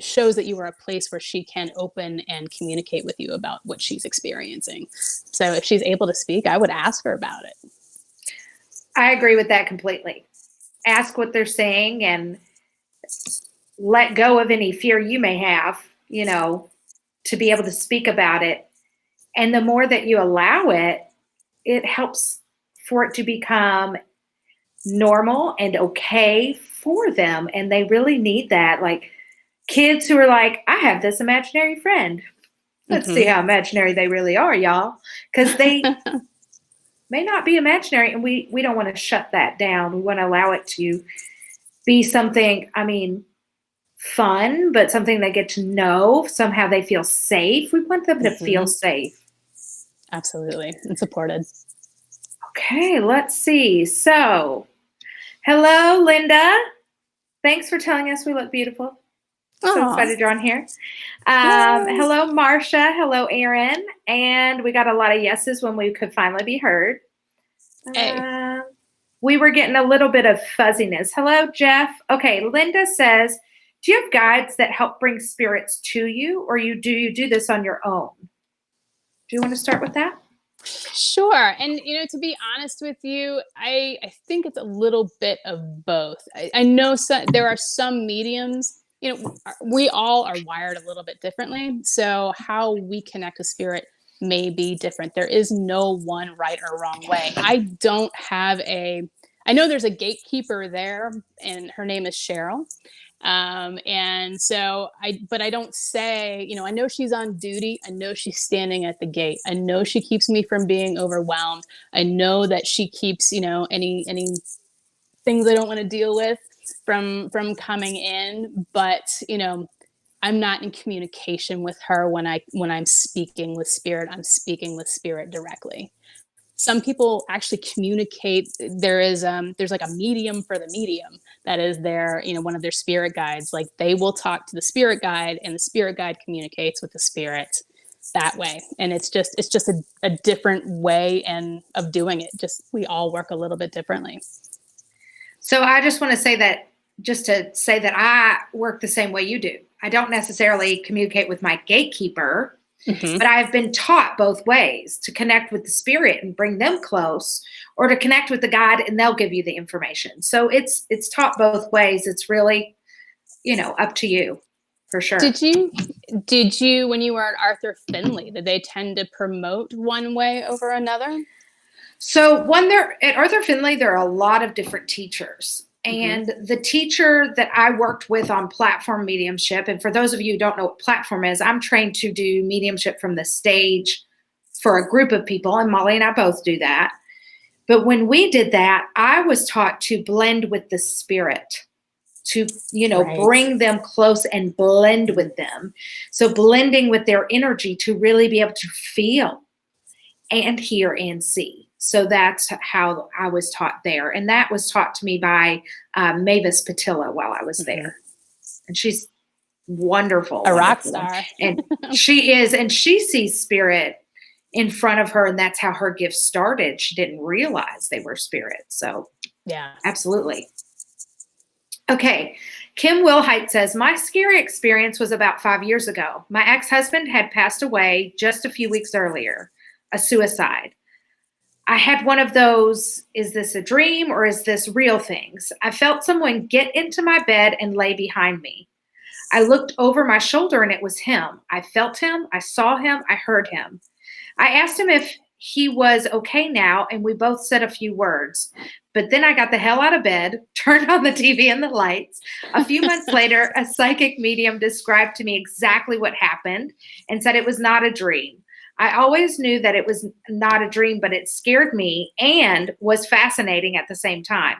shows that you are a place where she can open and communicate with you about what she's experiencing. So if she's able to speak, I would ask her about it. I agree with that completely. Ask what they're saying and let go of any fear you may have, to be able to speak about it. And the more that you allow it, it helps for it to become normal and okay for them. And they really need that. Like kids who are like, I have this imaginary friend. Let's see how imaginary they really are, y'all. Because they may not be imaginary, and we don't want to shut that down. We want to allow it to be something, fun, but something they get to know. Somehow they feel safe. We want them to feel safe. Absolutely. And supported. Okay, let's see. So, hello, Linda. Thanks for telling us we look beautiful. So excited you're on here. Hello, Marcia. Hello, Aaron. And we got a lot of yeses when we could finally be heard. Hey. We were getting a little bit of fuzziness. Hello, Jeff. Okay, Linda says, do you have guides that help bring spirits to you, or do you do this on your own? Do you want to start with that? Sure. And, to be honest with you, I think it's a little bit of both. I know there are some mediums, we all are wired a little bit differently. So how we connect with spirit may be different. There is no one right or wrong way. I know there's a gatekeeper there, and her name is Cheryl. And so but I don't say, I know she's on duty. I know she's standing at the gate. I know she keeps me from being overwhelmed. I know that she keeps, any things I don't want to deal with from coming in. But, I'm not in communication with her when I'm speaking with spirit. I'm speaking with spirit directly. Some people actually communicate. There's like a medium for the medium that is their, one of their spirit guides. Like they will talk to the spirit guide, and the spirit guide communicates with the spirit that way. And it's just a different way of doing it. Just we all work a little bit differently. So I just want to say that I work the same way you do. I don't necessarily communicate with my gatekeeper, but I've been taught both ways, to connect with the spirit and bring them close, or to connect with the guide and they'll give you the information. So it's taught both ways. It's really, up to you, for sure. Did you, when you were at Arthur Findlay, did they tend to promote one way over another? So at Arthur Findlay, there are a lot of different teachers. And the teacher that I worked with on platform mediumship, and for those of you who don't know what platform is, I'm trained to do mediumship from the stage for a group of people, and Molly and I both do that. But when we did that, I was taught to blend with the spirit, to, bring them close and blend with them. So blending with their energy to really be able to feel and hear and see. So that's how I was taught there. And that was taught to me by Mavis Patilla while I was there. And she's wonderful. A rock star. And she is. And she sees spirit in front of her. And that's how her gifts started. She didn't realize they were spirit. So yeah, absolutely. Okay. Kim Wilhite says, my scary experience was about 5 years ago. My ex-husband had passed away just a few weeks earlier, a suicide. I had one of those, is this a dream or is this real things? I felt someone get into my bed and lay behind me. I looked over my shoulder and it was him. I felt him. I saw him. I heard him. I asked him if he was okay now, and we both said a few words. But then I got the hell out of bed, turned on the TV and the lights. A few months later, a psychic medium described to me exactly what happened and said it was not a dream. I always knew that it was not a dream, but it scared me and was fascinating at the same time.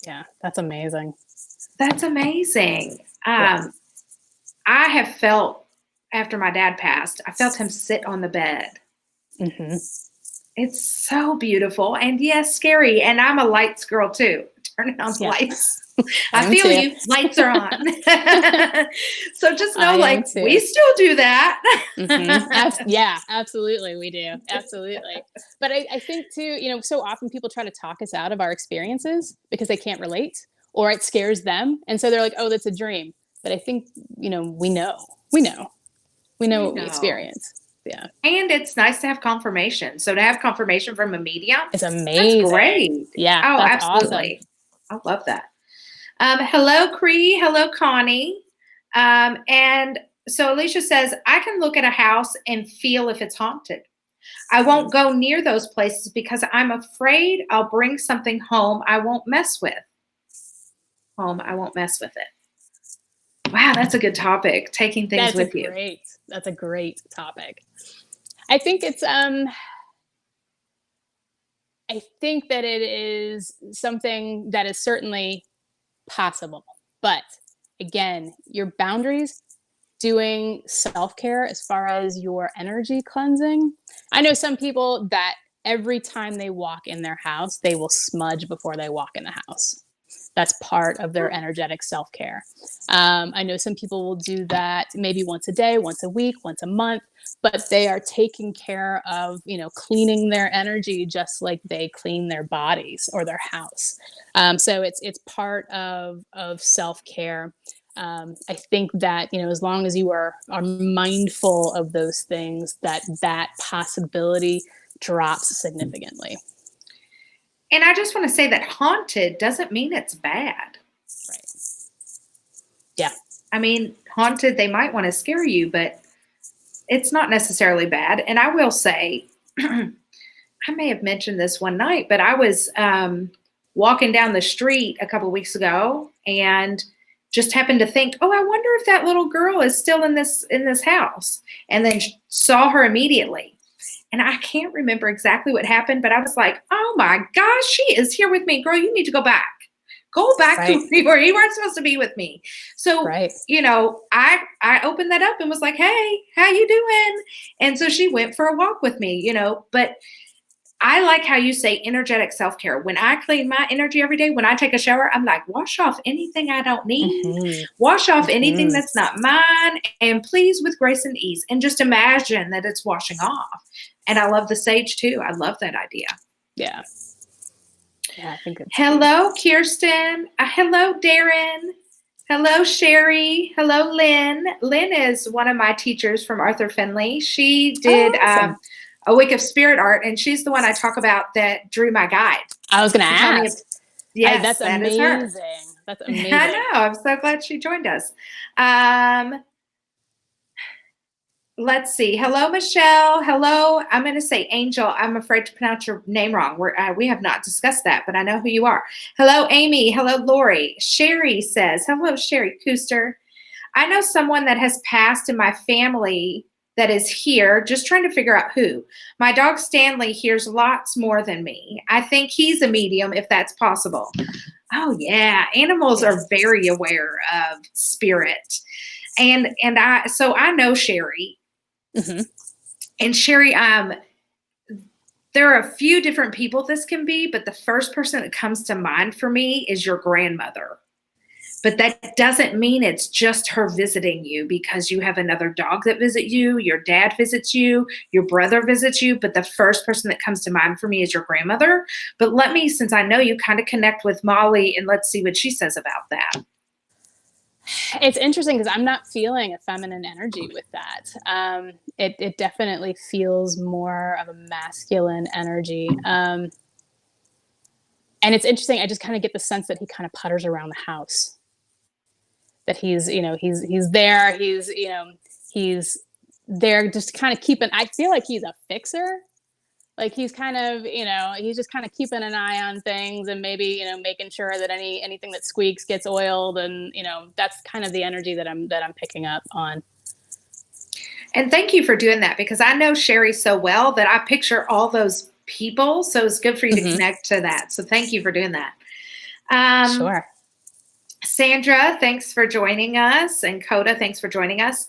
Yeah, that's amazing. That's amazing. Yeah. I have felt, after my dad passed, I felt him sit on the bed. It's so beautiful. And yes, scary. And I'm a lights girl too. Turning on the lights. I feel too. You. Lights are on. So just know, we still do that. Yeah, absolutely. We do. Absolutely. But I think too, so often people try to talk us out of our experiences because they can't relate, or it scares them. And so they're like, oh, that's a dream. But I think, we know what we experience. Yeah. And it's nice to have confirmation. So to have confirmation from a medium, it's amazing. That's great. Yeah. Oh, that's absolutely. Awesome. I love that. Hello, Cree. Hello, Connie. And so Alicia says, I can look at a house and feel if it's haunted. I won't go near those places because I'm afraid I'll bring something home I won't mess with. I won't mess with it. Wow, that's a good topic. Taking things with you. That's a great topic. I think it's I think that it is something that is certainly possible. But again, your boundaries, doing self-care as far as your energy cleansing. I know some people that every time they walk in their house, they will smudge before they walk in the house. That's part of their energetic self-care. I know some people will do that maybe once a day, once a week, once a month, but they are taking care of, cleaning their energy just like they clean their bodies or their house. So it's part of self-care. I think that, as long as you are mindful of those things, that possibility drops significantly. And I just want to say that haunted doesn't mean it's bad. Right. Yeah. I mean, haunted, they might want to scare you, but it's not necessarily bad. And I will say, I may have mentioned this one night, but I was walking down the street a couple of weeks ago, and just happened to think, oh, I wonder if that little girl is still in this house, and then saw her immediately. And I can't remember exactly what happened, but I was like, oh my gosh, she is here with me. Girl, you need to go back. Go back to where you weren't supposed to be with me. So, you know, I opened that up and was like, hey, how you doing? And so she went for a walk with me, you know, but I like how you say energetic self-care. When I clean my energy every day, when I take a shower, I'm like, wash off anything I don't need, wash off anything that's not mine, and please with grace and ease. And just imagine that it's washing off. And I love the sage too. I love that idea. Yeah. Yeah, I think it's hello, Kirsten. Hello, Darren. Hello, Sherry. Hello, Lynn. Lynn is one of my teachers from Arthur Finley. She did awesome. A week of spirit art, and she's the one I talk about that drew my guide. I was going to ask. Yes, that's that amazing. Is her. That's amazing. I know. I'm so glad she joined us. Let's see. Hello, Michelle. Hello. I'm going to say Angel. I'm afraid to pronounce your name wrong. We have not discussed that, but I know who you are. Hello, Amy. Hello, Lori. Sherry says, hello, Sherry Cooster. I know someone that has passed in my family that is here, just trying to figure out who. My dog Stanley hears lots more than me. I think he's a medium, if that's possible. Oh, yeah. Animals are very aware of spirit. And I know Sherry. Mm-hmm. And Sherry, there are a few different people this can be, but the first person that comes to mind for me is your grandmother. But that doesn't mean it's just her visiting you, because you have another dog that visits you, your dad visits you, your brother visits you. But the first person that comes to mind for me is your grandmother. But let me, since I know you, kind of connect with Molly, and let's see what she says about that. It's interesting because I'm not feeling a feminine energy with that. It definitely feels more of a masculine energy. And it's interesting. I just kind of get the sense that he kind of putters around the house. That he's there. He's there just kind of keeping. I feel like he's a fixer. Like he's kind of, he's just kind of keeping an eye on things, and maybe, making sure that anything that squeaks gets oiled, and that's kind of the energy that I'm picking up on. And thank you for doing that, because I know Sherry so well that I picture all those people. So it's good for you to connect to that. So thank you for doing that. Sure. Sandra, thanks for joining us. And Coda, thanks for joining us.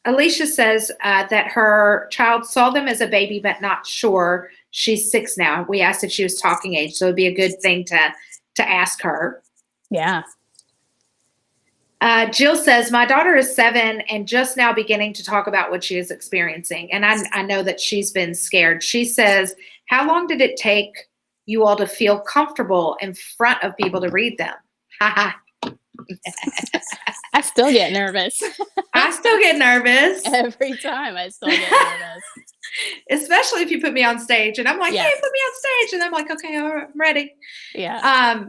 Alicia says that her child saw them as a baby, but not sure. She's 6 now. We asked if she was talking age, so it'd be a good thing to ask her. Yeah. Jill says, my daughter is 7 and just now beginning to talk about what she is experiencing. And I know that she's been scared. She says, how long did it take you all to feel comfortable in front of people to read them? I still get nervous. I still get nervous. Every time I still get nervous. Especially if you put me on stage and I'm like, hey, put me on stage. And I'm like, okay, all right, I'm ready. Yeah.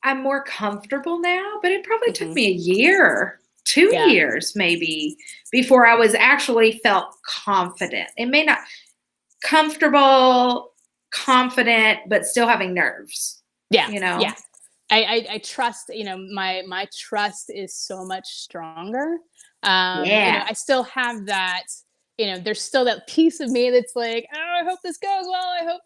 I'm more comfortable now, but it probably took me a year, 2 years maybe, before I was actually felt confident. It may not comfortable, confident, but still having nerves. Yeah. Yeah. I trust, my trust is so much stronger. I still have that, there's still that piece of me that's like, oh, I hope this goes well. I hope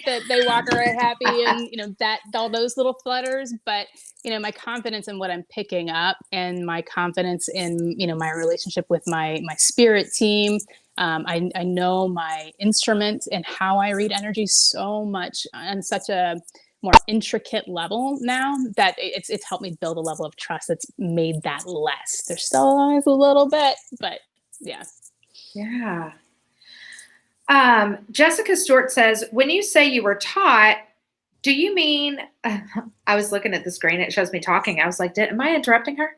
that they walk away happy, and, that all those little flutters, but, my confidence in what I'm picking up, and my confidence in, my relationship with my spirit team. I know my instrument and how I read energy so much on such a more intricate level now that it's helped me build a level of trust that's made that less. There's still always a little bit, but yeah. Yeah. Jessica Stewart says, when you say you were taught, do you mean, I was looking at the screen, it shows me talking. I was like, am I interrupting her?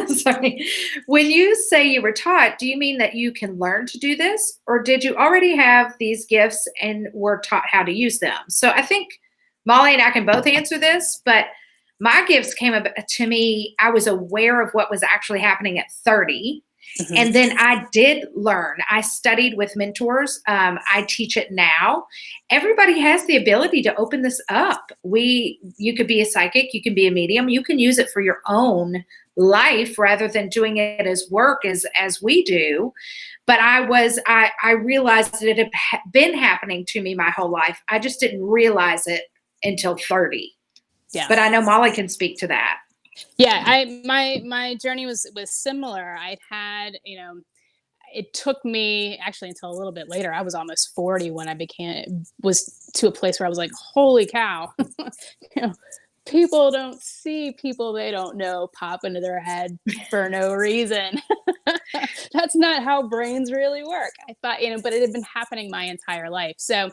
Sorry. When you say you were taught, do you mean that you can learn to do this? Or did you already have these gifts and were taught how to use them? So I think Molly and I can both answer this, but my gifts came up to me. I was aware of what was actually happening at 30. And then I did learn. I studied with mentors. I teach it now. Everybody has the ability to open this up. You could be a psychic, you can be a medium, you can use it for your own life rather than doing it as work as we do. But I realized that it had been happening to me my whole life. I just didn't realize it until 30. Yeah. But I know Molly can speak to that. Yeah, my journey was similar. I'd had, it took me actually until a little bit later. I was almost 40 when I was to a place where I was like, holy cow. People don't see people they don't know pop into their head for no reason. That's not how brains really work. I thought, but it had been happening my entire life. So,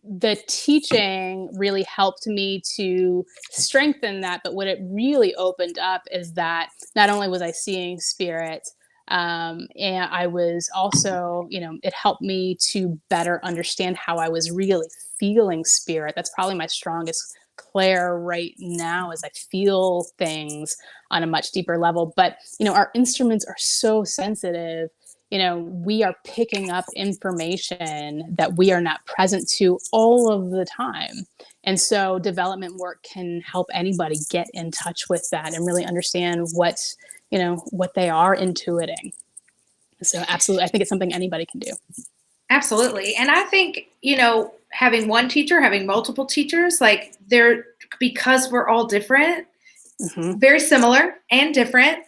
the teaching really helped me to strengthen that. But what it really opened up is that not only was I seeing spirit, and I was also, it helped me to better understand how I was really feeling spirit. That's probably my strongest clair right now, as I feel things on a much deeper level. But, our instruments are so sensitive. We are picking up information that we are not present to all of the time. And so development work can help anybody get in touch with that and really understand what they are intuiting. So absolutely, I think it's something anybody can do. Absolutely. And I think, having one teacher, having multiple teachers, like because we're all different, very similar and different,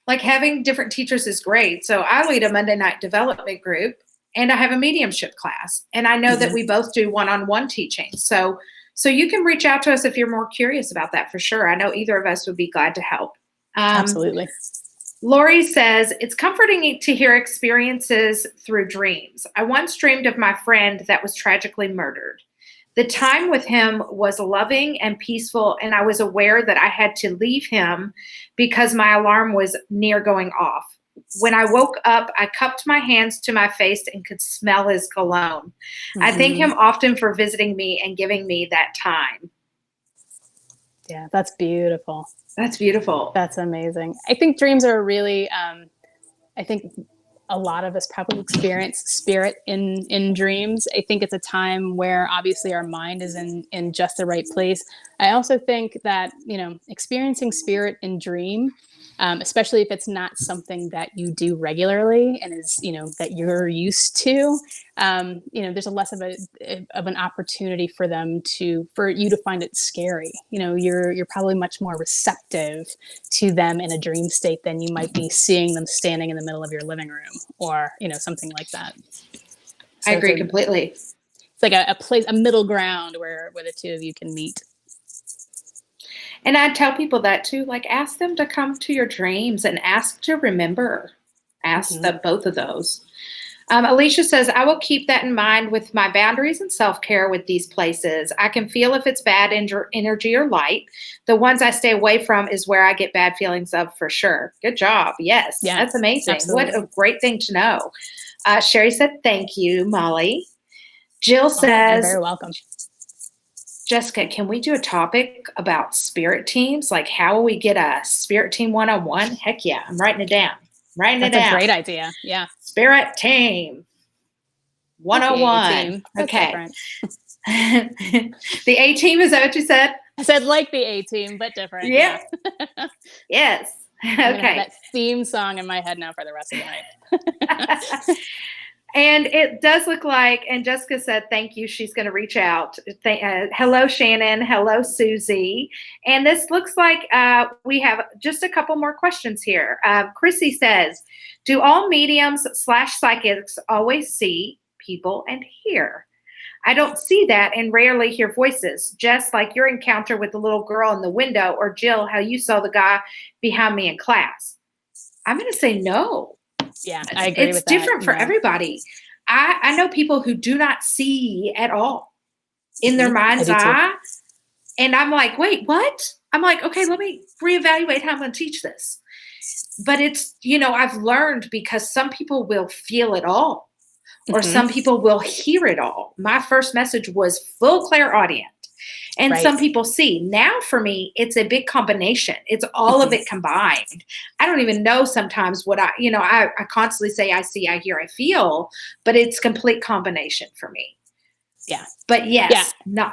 like having different teachers is great. So I lead a Monday night development group and I have a mediumship class. And I know that we both do one-on-one teaching. So you can reach out to us if you're more curious about that for sure. I know either of us would be glad to help. Absolutely. Lori says, it's comforting to hear experiences through dreams. I once dreamed of my friend that was tragically murdered. The time with him was loving and peaceful, and I was aware that I had to leave him because my alarm was near going off. When I woke up, I cupped my hands to my face and could smell his cologne. I thank him often for visiting me and giving me that time. Yeah, that's beautiful. That's beautiful. That's amazing. I think dreams are really, I think a lot of us probably experience spirit in dreams. I think it's a time where obviously our mind is in just the right place. I also think that, experiencing spirit in dream, especially if it's not something that you do regularly and is, that you're used to, there's a less of an opportunity for you to find it scary. You're probably much more receptive to them in a dream state than you might be seeing them standing in the middle of your living room or, something like that. So I agree completely. It's like a middle ground where the two of you can meet. And I tell people that too, like ask them to come to your dreams and ask to remember. Ask both of those. Alicia says, I will keep that in mind with my boundaries and self-care with these places. I can feel if it's bad energy or light. The ones I stay away from is where I get bad feelings of for sure. Good job. Yes, that's amazing. Absolutely. What a great thing to know. Sherry said, thank you, Molly. Jill says, you're very welcome. Jessica, can we do a topic about spirit teams? Like how will we get a spirit team one-on-one? Heck yeah, I'm writing it down. That's a great idea. Yeah. Spirit team 101. Okay. The A team, is that what you said? I said like the A team, but different. Yeah. Yes. Okay. I'm gonna have that theme song in my head now for the rest of the night. And it does look like, and Jessica said, thank you. She's going to reach out. Hello, Shannon. Hello, Susie. And this looks like we have just a couple more questions here. Chrissy says, do all mediums / psychics always see people and hear? I don't see that and rarely hear voices, just like your encounter with the little girl in the window, or Jill, how you saw the guy behind me in class. I'm going to say no. Yeah, I agree with that. It's different for everybody. I know people who do not see at all in their mind's eye. And I'm like, wait, what? I'm like, okay, let me reevaluate how I'm going to teach this. But it's, I've learned because some people will feel it all or some people will hear it all. My first message was full clairaudient. And Right. some people see. Now for me, it's a big combination. It's all of it combined. I don't even know sometimes what I constantly say I see, I hear, I feel, but it's complete combination for me. Yeah. But yes, Yeah. no.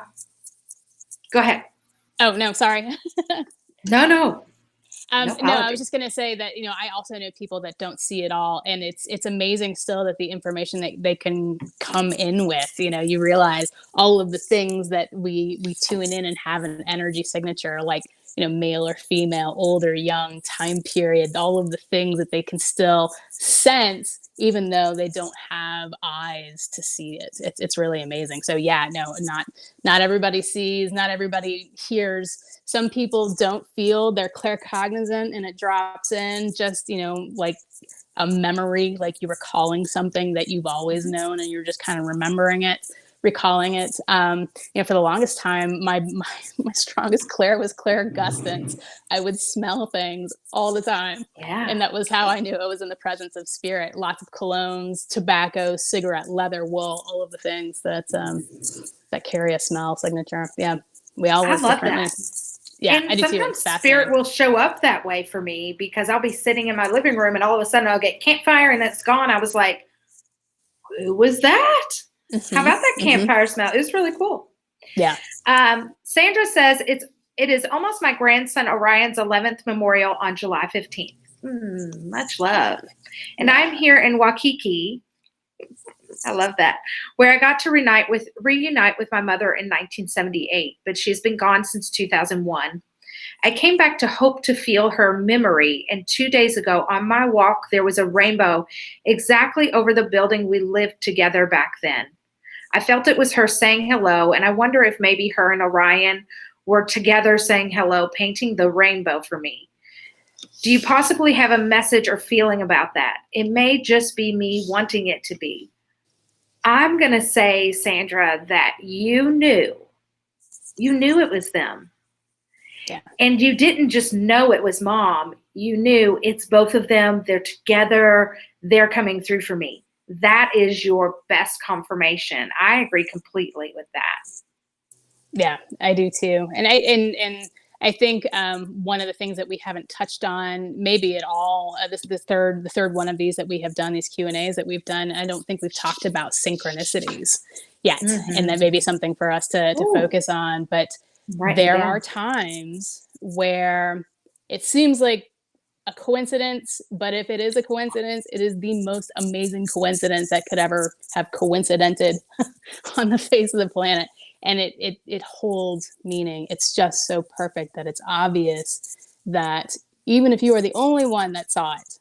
Go ahead. Oh, no, sorry. No. No No, I was apology. just going to say that, I also know people that don't see it all. And it's amazing still that the information that they can come in with, you realize all of the things that we tune in and have an energy signature, like, male or female, old or young, time period, all of the things that they can still sense, even though they don't have eyes to see it. It's really amazing. So yeah, no, not everybody sees, not everybody hears. Some people don't feel, they're claircognizant, and it drops in just, like a memory, like you're recalling something that you've always known and you're just kind of recalling it. For the longest time, my strongest clair was clairgustance. I would smell things all the time. Yeah. And that was how I knew I was in the presence of spirit. Lots of colognes, tobacco, cigarette, leather, wool, all of the things that carry a smell signature. Yeah. We all I work love differently. that. Yeah, And I do too. sometimes It's fascinating. spirit will show up that way for me because I'll be sitting in my living room and all of a sudden I'll get campfire and it's gone. I was like, who was that? How about that campfire smell? It was really cool. Yeah. Sandra says it is almost my grandson Orion's 11th memorial on July 15th. Much love. And I'm here in Waikiki. I love that. Where I got to reunite with my mother in 1978, but she's been gone since 2001. I came back to hope to feel her memory, and 2 days ago on my walk, there was a rainbow exactly over the building we lived together back then. I felt it was her saying hello, and I wonder if maybe her and Orion were together saying hello, painting the rainbow for me. Do you possibly have a message or feeling about that? It may just be me wanting it to be. I'm going to say, Sandra, that you knew it was them. Yeah. And you didn't just know it was mom. You knew it's both of them. They're together. They're coming through for me. That is your best confirmation. I agree completely with that. Yeah, I do too. And I think one of the things that we haven't touched on, maybe at all, this is the third one of these that we have done, these Q&As that we've done. I don't think we've talked about synchronicities yet, and that may be something for us to focus on. But there are times where it seems like a coincidence, but if it is a coincidence, it is the most amazing coincidence that could ever have coincided on the face of the planet. And it holds meaning. It's just so perfect that it's obvious that even if you are the only one that saw it,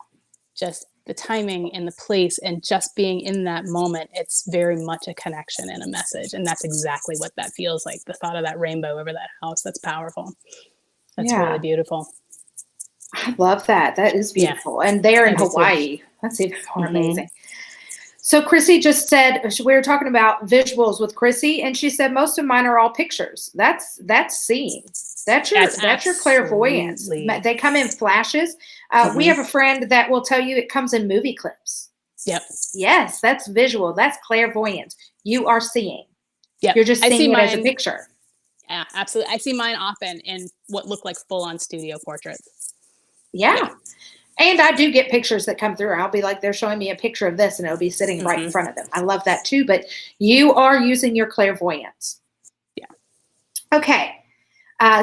just the timing and the place and just being in that moment, it's very much a connection and a message. And that's exactly what that feels like. The thought of that rainbow over that house, that's powerful. That's really beautiful. I love that. That is beautiful. Yeah. And they're in Hawaii. Too. That's even more amazing. So Chrissy just said, we were talking about visuals with Chrissy, and she said, most of mine are all pictures. That's seeing. That's your clairvoyance. They come in flashes. We have a friend that will tell you it comes in movie clips. Yep. Yes, that's visual. That's clairvoyance. You are seeing. Yep. You're just seeing it as a picture. Yeah, absolutely. I see mine often in what look like full-on studio portraits. Yeah. And I do get pictures that come through. I'll be like, they're showing me a picture of this and it'll be sitting right in front of them. I love that too. But you are using your clairvoyance. Yeah. Okay.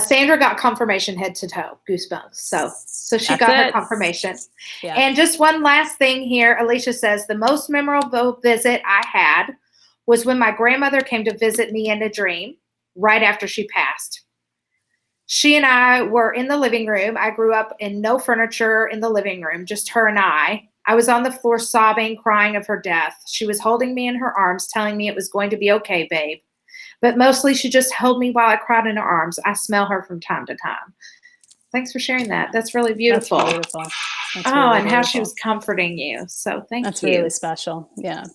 Sandra got confirmation head to toe, goosebumps. So she got her confirmation. Yeah. And just one last thing here. Alicia says, the most memorable visit I had was when my grandmother came to visit me in a dream right after she passed. She and I were in the living room. I grew up in no furniture in the living room, just her and I. I was on the floor sobbing, crying of her death. She was holding me in her arms, telling me it was going to be okay, babe. But mostly she just held me while I cried in her arms. I smell her from time to time. Thanks for sharing that. That's really beautiful. That's beautiful. That's really beautiful. How she was comforting you. So thank you. That's really special. Yeah.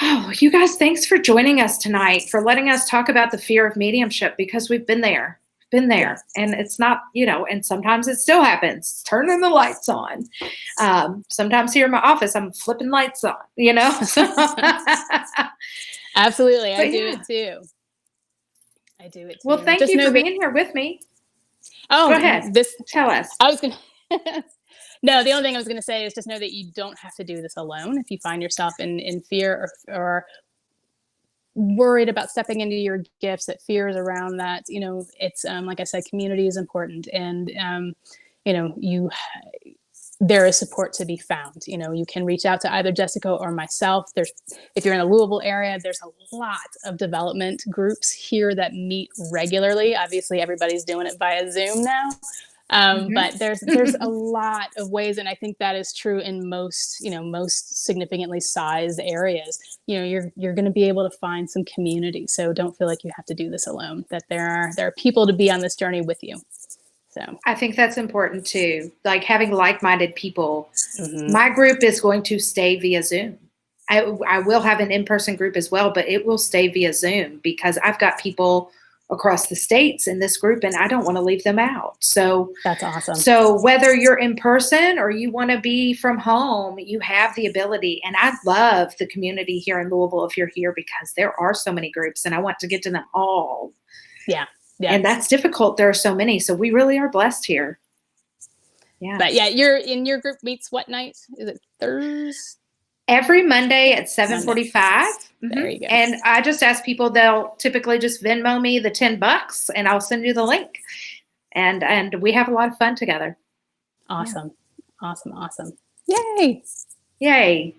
Oh, you guys, thanks for joining us tonight, for letting us talk about the fear of mediumship, because we've been there. And it's not, and sometimes it still happens, turning the lights on. Sometimes here in my office, I'm flipping lights on, Absolutely. I do it too. I do it Well, too. thank Just you for know that. being here with me. Oh, Go ahead. this. Tell us. I was gonna. No, the only thing I was gonna say is just know that you don't have to do this alone. If you find yourself in fear or worried about stepping into your gifts, that fears around that, it's like I said, community is important, and you there is support to be found. You can reach out to either Jessica or myself. If you're in the Louisville area, there's a lot of development groups here that meet regularly. Obviously, everybody's doing it via Zoom now. But there's a lot of ways, and I think that is true in most significantly sized areas. You're going to be able to find some community, so don't feel like you have to do this alone. That there are people to be on this journey with you. So I think that's important too. Like having like-minded people. mhm. My group is going to stay via Zoom. I will have an in-person group as well, but it will stay via Zoom because I've got people across the states in this group and I don't want to leave them out. So That's awesome. So whether you're in person or you want to be from home, you have the ability. And I love the community here in Louisville if you're here because there are so many groups and I want to get to them all. Yeah. And that's difficult. There are so many. So we really are blessed here. Yeah. But yeah, your group meets what night? Is it Thursday? Every Monday at 7:45. There you go. And I just ask people, they'll typically just Venmo me the $10 and I'll send you the link. And we have a lot of fun together. Awesome. Yeah. Awesome. Yay. Yay.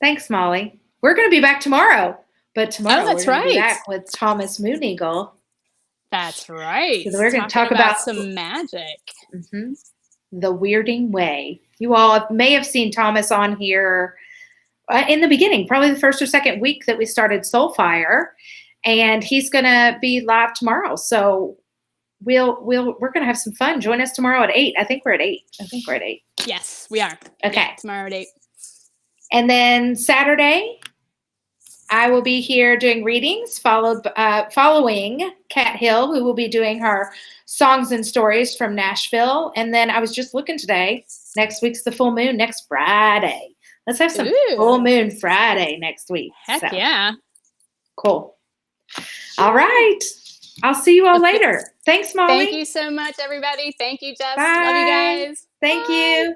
Thanks, Molly. We're going to be back tomorrow. But tomorrow that's we're going to be right. back with Thomas Mooneygle. That's right. So we're going to talk about some magic. The Weirding Way. You all may have seen Thomas on here in the beginning, probably the first or second week that we started Soulfire, and he's going to be live tomorrow. So we're going to have some fun. Join us tomorrow at 8. I think we're at 8. Yes, we are. Okay. Yeah, tomorrow at 8. And then Saturday, I will be here doing readings, following Kat Hill, who will be doing her songs and stories from Nashville. And then I was just looking today. Next week's the full moon, next Friday. Let's have some full moon Friday next week. Heck yeah. Cool. All right. I'll see you all later. Thanks, Molly. Thank you so much, everybody. Thank you, Jess. Bye. Love you guys. Thank you.